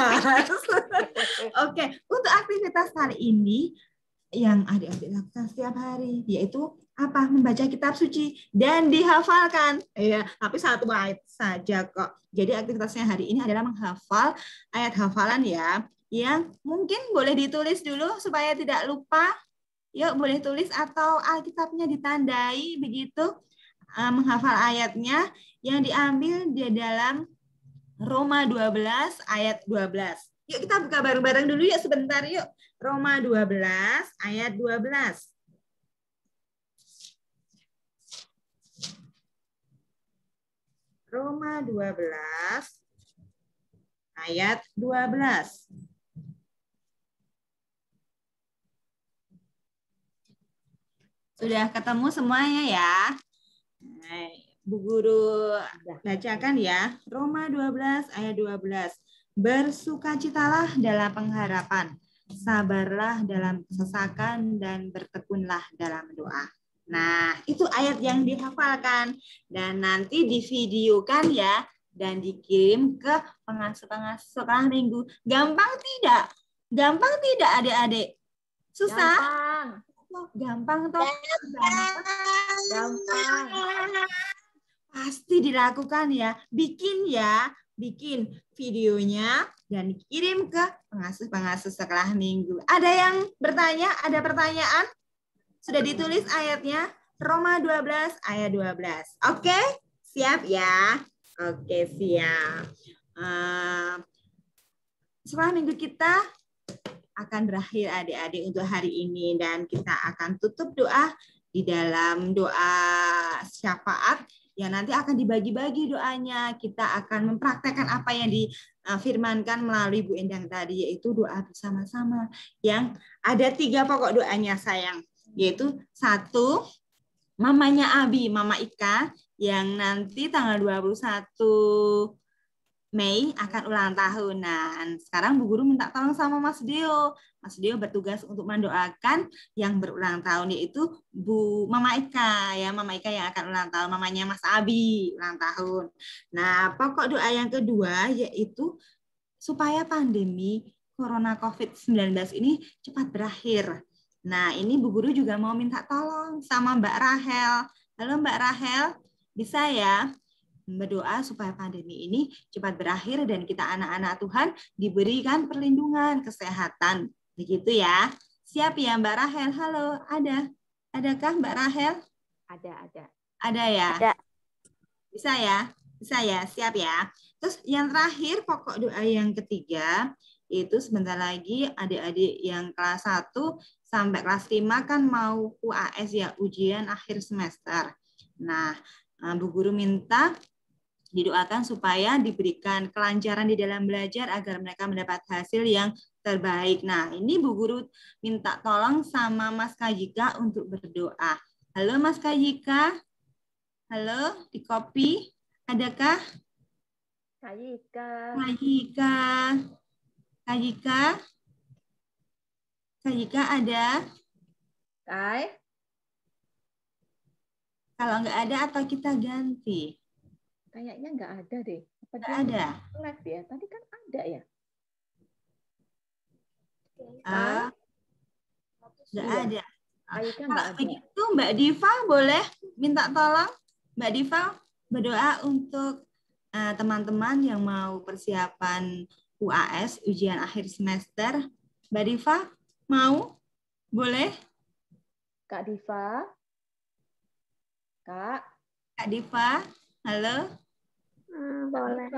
Oke, untuk aktivitas kali ini yang adik-adik lakukan setiap hari, yaitu apa? Membaca kitab suci dan dihafalkan. Iya, tapi satu ayat saja kok. Jadi aktivitasnya hari ini adalah menghafal ayat hafalan ya, yang mungkin boleh ditulis dulu supaya tidak lupa. Yuk, boleh tulis atau Alkitabnya ditandai begitu, menghafal ayatnya yang diambil di dalam Roma 12 ayat 12. Yuk kita buka bareng-bareng dulu yuk sebentar yuk. Roma 12 ayat 12. Roma 12 ayat 12. Sudah ketemu semuanya ya? Nah, Bu Guru bacakan ya. Roma 12 ayat 12. Bersukacitalah dalam pengharapan, sabarlah dalam kesesakan, dan bertekunlah dalam doa. Nah, itu ayat yang dihafalkan. Dan nanti divideokan ya, dan dikirim ke pengasuh-pengasuh sekolah minggu. Gampang tidak? Gampang tidak adik-adik? Susah? Gampang. Gampang toh? Gampang. Pasti dilakukan ya. Bikin videonya dan kirim ke pengasuh-pengasuh sekolah minggu. Ada yang bertanya? Ada pertanyaan? Sudah ditulis ayatnya? Roma 12 ayat 12. Oke? Siap ya? Oke, siap. Sekolah minggu kita akan berakhir adik-adik untuk hari ini, dan kita akan tutup doa di dalam doa syafaat yang nanti akan dibagi-bagi doanya. Kita akan mempraktekkan apa yang difirmankan melalui Bu Endang tadi, yaitu doa bersama-sama yang ada 3 pokok doanya sayang, yaitu 1, mamanya Abi, Mama Ika, yang nanti tanggal 21 Mei akan ulang tahun. Nah, sekarang Bu Guru minta tolong sama Mas Dio. Mas Dio bertugas untuk mendoakan yang berulang tahun, yaitu Bu Mama Ika ya, Mama Ika yang akan ulang tahun, mamanya Mas Abi ulang tahun. Nah, pokok doa yang kedua yaitu supaya pandemi Corona COVID-19 ini cepat berakhir. Nah, ini Bu Guru juga mau minta tolong sama Mbak Rahel. Halo Mbak Rahel, bisa ya berdoa supaya pandemi ini cepat berakhir dan kita anak-anak Tuhan diberikan perlindungan kesehatan. Begitu ya. Siap ya Mbak Rahel? Halo, ada? Adakah Mbak Rahel? Ada. Ada ya? Ada. Bisa ya? Bisa ya? Siap ya. Terus yang terakhir, pokok doa yang ketiga, itu sebentar lagi adik-adik yang kelas 1 sampai kelas 5 kan mau UAS ya, ujian akhir semester. Nah, Bu Guru minta didoakan supaya diberikan kelancaran di dalam belajar agar mereka mendapat hasil yang terbaik. Nah, ini Bu Guru minta tolong sama Mas Kajika untuk berdoa. Halo Mas Kajika. Halo, di copy. Adakah? Kajika. Kajika ada? Kai. Kalau nggak ada atau kita ganti? Kayaknya nggak ada deh. Apa Nggak dia ada. live ya? Tadi kan ada ya? Nggak Iya. ada. Kayaknya Kalau nggak ada. begitu Mbak Diva boleh minta tolong Mbak Diva berdoa untuk teman-teman yang mau persiapan UAS, ujian akhir semester. Mbak Diva mau? Boleh? Kak Diva. Kak. Kak Diva, halo? Boleh.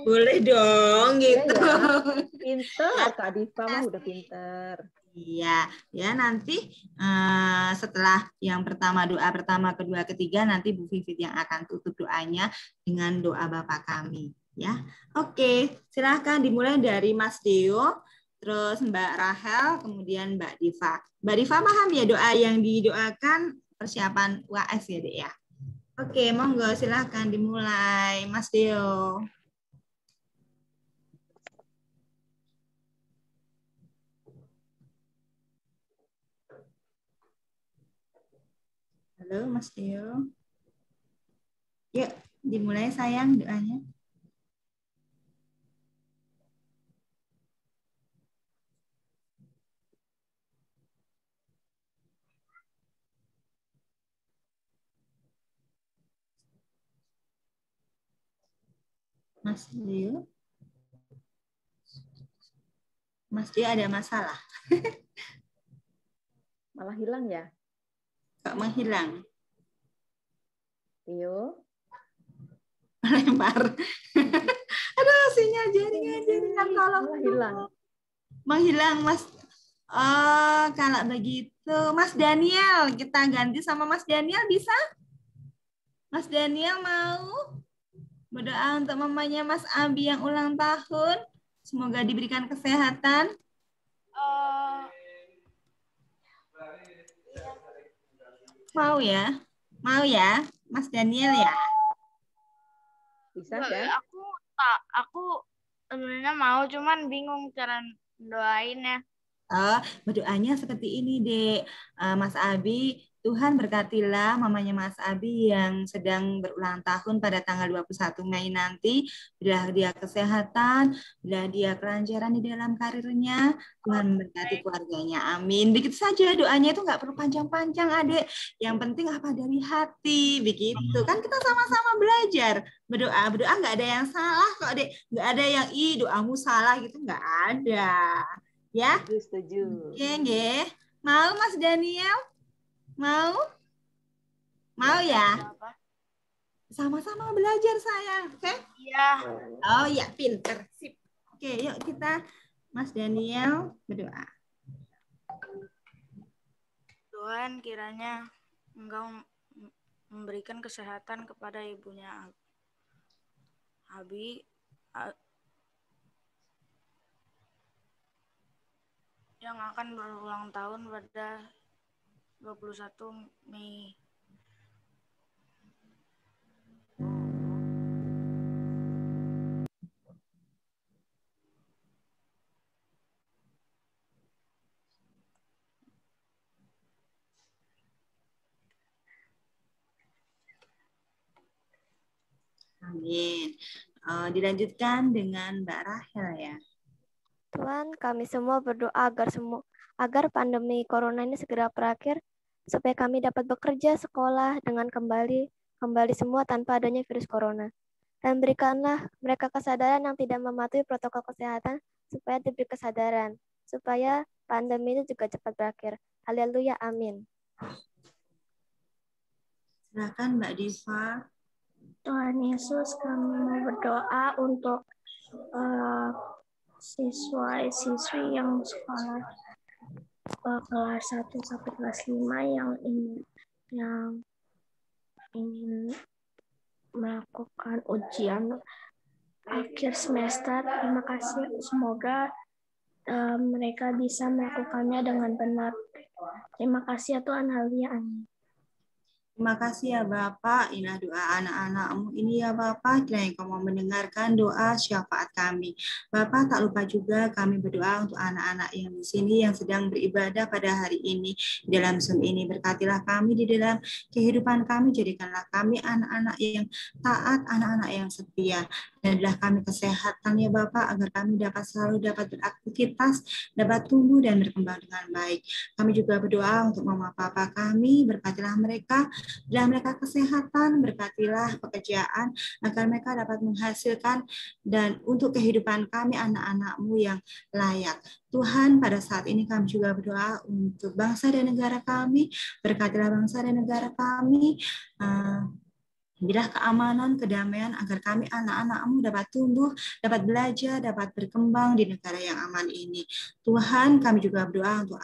Boleh dong gitu. Ya. Pinter, Kak Diva mah udah pinter. Iya, ya nanti setelah yang pertama, doa pertama, kedua, ketiga, nanti Bu Vivit yang akan tutup doanya dengan doa Bapa kami. Ya, oke, silahkan dimulai dari Mas Deo, terus Mbak Rahel, kemudian Mbak Diva. Mbak Diva paham ya doa yang didoakan persiapan UAS ya, Dek ya? Oke, monggo silahkan dimulai, Mas Deo. Halo, Mas Deo. Yuk, dimulai sayang doanya. Mas Dio? Mas Dio ada masalah? Malah hilang ya? Kok menghilang? Tio? Lempar. Aduh, sinyal jaringan tolong. Malah hilang. Menghilang, Mas. Oh, kalau begitu, Mas Daniel, kita ganti sama Mas Daniel bisa? Mas Daniel mau berdoa untuk mamanya Mas Abi yang ulang tahun. Semoga diberikan kesehatan. Mau ya? Mau ya, Mas Daniel ya? Bisa kan? Aku sebenarnya mau, cuman bingung cara doainnya. Berdoanya seperti ini, Dek. Mas Abi, Tuhan berkatilah mamanya Mas Abi yang sedang berulang tahun pada tanggal 21 Mei nanti. Berilah dia kesehatan, berilah dia kelancaran di dalam karirnya. Tuhan memberkati keluarganya. Amin. Begitu saja doanya, itu nggak perlu panjang-panjang, Adik. Yang penting apa dari hati. Begitu. Kan kita sama-sama belajar. Berdoa nggak ada yang salah kok, Dek. Nggak ada yang, doamu salah gitu. Nggak ada. Ya? Setuju. Oke, nggih. Mau Mas Daniel? Mau? Mau ya? Sama-sama belajar sayang, oke? Iya. Oh ya, pinter. Sip. Oke, yuk kita Mas Daniel berdoa. Tuhan, kiranya Engkau memberikan kesehatan kepada ibunya Abi yang akan berulang tahun pada 21 Mei. Amin. Dilanjutkan dengan Mbak Rahel ya. Tuhan, kami semua berdoa agar pandemi corona ini segera berakhir, supaya kami dapat bekerja, sekolah dengan kembali semua tanpa adanya virus corona. Dan berikanlah mereka kesadaran yang tidak mematuhi protokol kesehatan, supaya diberi kesadaran, supaya pandemi itu juga cepat berakhir. Haleluya, amin. Silakan Mbak Diva. Tuhan Yesus, kami mau berdoa untuk siswa-siswi yang sekolah kelas 1 sampai kelas 5 yang ingin melakukan ujian akhir semester. Terima kasih, semoga mereka bisa melakukannya dengan benar. Terima kasih ya Tuhan, haleluya, amin. Terima kasih ya Bapak, inilah doa anak-anakmu ini ya Bapak, kiranya Engkau mau mendengarkan doa syafaat kami. Bapak tak lupa juga kami berdoa untuk anak-anak yang di sini yang sedang beribadah pada hari ini di dalam Zoom ini. Berkatilah kami di dalam kehidupan kami, jadikanlah kami anak-anak yang taat, anak-anak yang setia. Dan adalah kami kesehatan ya Bapak, agar kami selalu dapat beraktivitas, dapat tumbuh dan berkembang dengan baik. Kami juga berdoa untuk mama papa kami, berkatilah mereka, dalam mereka kesehatan, berkatilah pekerjaan, agar mereka dapat menghasilkan dan untuk kehidupan kami anak-anak-Mu yang layak. Tuhan, pada saat ini kami juga berdoa untuk bangsa dan negara kami, berkatilah bangsa dan negara kami, berilah keamanan, kedamaian, agar kami anak-anak-Mu dapat tumbuh, dapat belajar, dapat berkembang di negara yang aman ini. Tuhan, kami juga berdoa untuk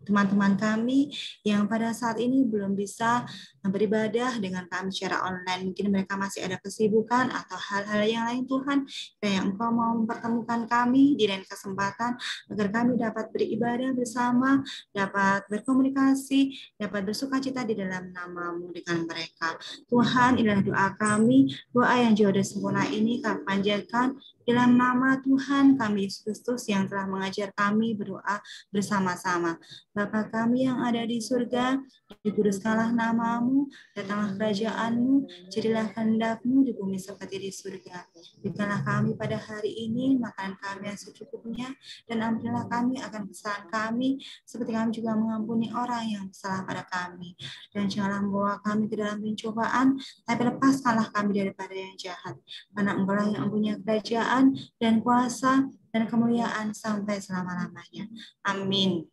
teman-teman kami yang pada saat ini belum bisa beribadah dengan kami secara online. Mungkin mereka masih ada kesibukan atau hal-hal yang lain, Tuhan. Yang Engkau mau mempertemukan kami di lain kesempatan, agar kami dapat beribadah bersama, dapat berkomunikasi, dapat bersukacita di dalam nama-Mu dengan mereka. Tuhan, inilah doa kami, doa yang jauh dari sempurna ini kami panjatkan Dalam nama Tuhan kami Yesus Kristus yang telah mengajar kami berdoa bersama-sama. Bapa kami yang ada di surga, dikuduskanlah namamu, datanglah kerajaanmu, jadilah kehendak-Mu di bumi seperti di surga. Berikanlah kami pada hari ini makan kami yang secukupnya, dan ampunilah kami akan kesalahan kami, seperti kami juga mengampuni orang yang bersalah pada kami. Dan janganlah membawa kami ke dalam pencobaan, tapi lepaskanlah kami daripada yang jahat. Karena Engkau yang mempunyai kerajaan dan kuasa dan kemuliaan sampai selama-lamanya. Amin.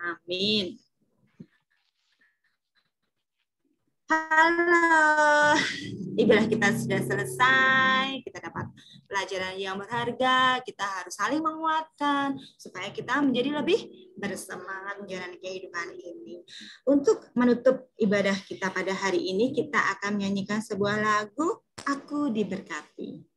Amin. Halo, ibadah kita sudah selesai, kita dapat pelajaran yang berharga, kita harus saling menguatkan supaya kita menjadi lebih bersemangat menjalani kehidupan ini. Untuk menutup ibadah kita pada hari ini, kita akan menyanyikan sebuah lagu, Aku Diberkati.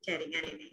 Jaringan ini.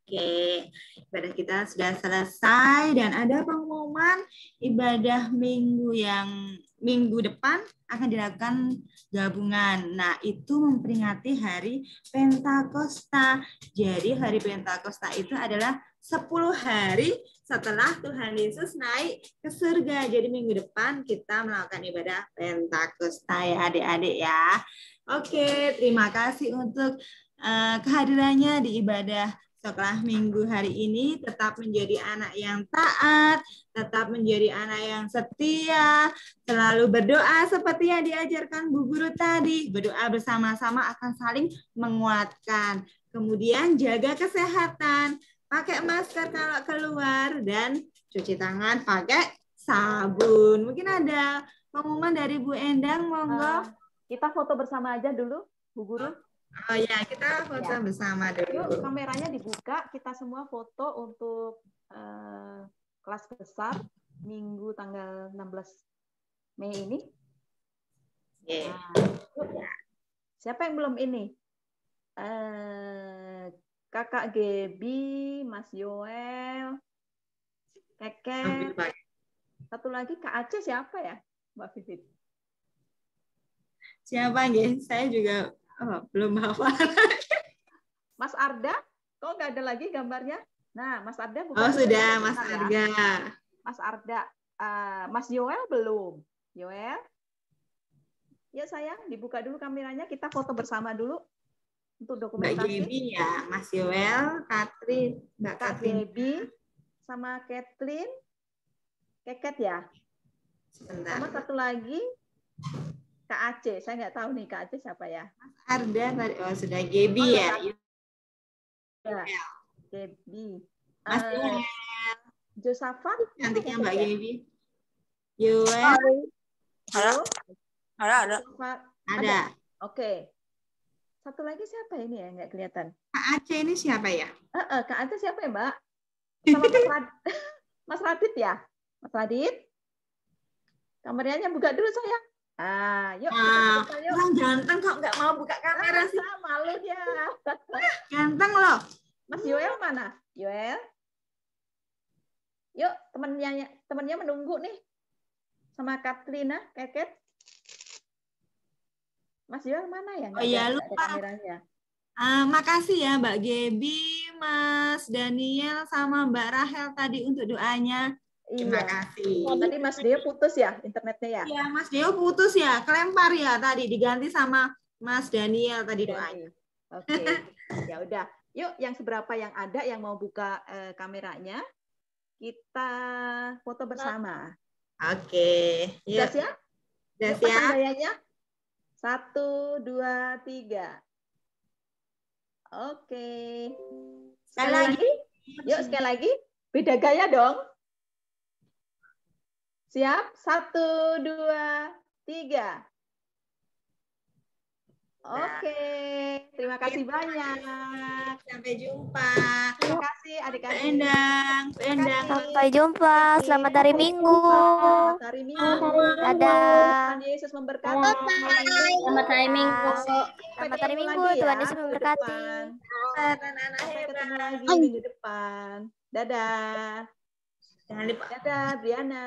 Oke, ibadah kita sudah selesai dan ada pengumuman ibadah minggu depan akan dilakukan gabungan. Nah, itu memperingati hari Pentakosta. Jadi hari Pentakosta itu adalah 10 hari setelah Tuhan Yesus naik ke surga. Jadi minggu depan kita melakukan ibadah Pentakosta ya adik-adik ya. Oke, terima kasih untuk kehadirannya di ibadah setelah minggu hari ini. Tetap menjadi anak yang taat, tetap menjadi anak yang setia, selalu berdoa seperti yang diajarkan Bu Guru tadi. Berdoa bersama-sama akan saling menguatkan. Kemudian jaga kesehatan, pakai masker kalau keluar, dan cuci tangan pakai sabun. Mungkin ada pengumuman dari Bu Endang, monggo. Kita foto bersama aja dulu, Bu Guru. Oh ya, kita foto bersama dulu. Yuk, kameranya dibuka, kita semua foto untuk kelas besar Minggu tanggal 16 Mei ini. Yeah. Nah, siapa yang belum ini? Kakak Gebi, Mas Yoel, Keke. Satu lagi Kak Aceh siapa ya, Mbak Vivit? Siapa nggih? Saya juga belum hafal. Mas Arda, kok nggak ada lagi gambarnya? Nah, Mas Arda bukan. Oh, sudah, Mas ya. Arga. Mas Arda. Mas Yoel belum. Yoel? Ya sayang, dibuka dulu kameranya. Kita foto bersama dulu untuk Mbak dokumentasi. Gaby ya, Mas Yoel, Katrin, Mbak Kak Katrin. Gaby sama Kathleen. Keket ya? Sebentar. Sama satu lagi, Kak Aceh. Saya nggak tahu nih Kak Aceh siapa ya. Arda tadi, sudah Gaby ya. Ya, Gaby. Mas Yoel, Josafat. cantiknya Mbak Gaby. Yoel, Halo? Ada. ada. Oke. Satu lagi siapa ini ya? Nggak kelihatan. Kak Aceh ini siapa ya? Kak Aceh siapa ya, Mbak? Sama Mas Radit ya? Mas Radit? Kameranya buka dulu, sayang. Yuk. Yuk. Orang ganteng kok nggak mau buka kamera sih? Malu dia. Ganteng loh. Mas Yoel mana? Yoel? Yuk, temennya menunggu nih. Sama Katrina, Keket. Mas Yoel mana ya? Oh iya, ada lupa. kameranya. Makasih ya Mbak Gaby, Mas Daniel, sama Mbak Rahel tadi untuk doanya. Terima kasih. Tadi Mas Deo putus ya internetnya ya? Iya, Mas Deo putus ya, kelempar ya tadi, diganti sama Mas Daniel tadi doanya. Oke, ya udah. Yuk, yang seberapa yang ada yang mau buka kameranya, kita foto bersama. Oke. Sudah siap? Sudah Yuk, pasang siap? gayanya. 1, 2, 3. Oke. Sekali lagi. Yuk, sekali lagi. Beda gaya dong. Siap? 1, 2, 3. Oke. Terima kasih banyak. Sampai jumpa. Terima kasih adik-adik. Endang. Sampai jumpa. Selamat hari Minggu. Selamat hari Minggu. Dadah. Tuhan Yesus memberkati. Selamat hari Minggu. Selamat hari Minggu. Tuhan Yesus memberkati. Sampai ketemu lagi minggu depan. Dadah. Jangan lupa. Dadah, Briana.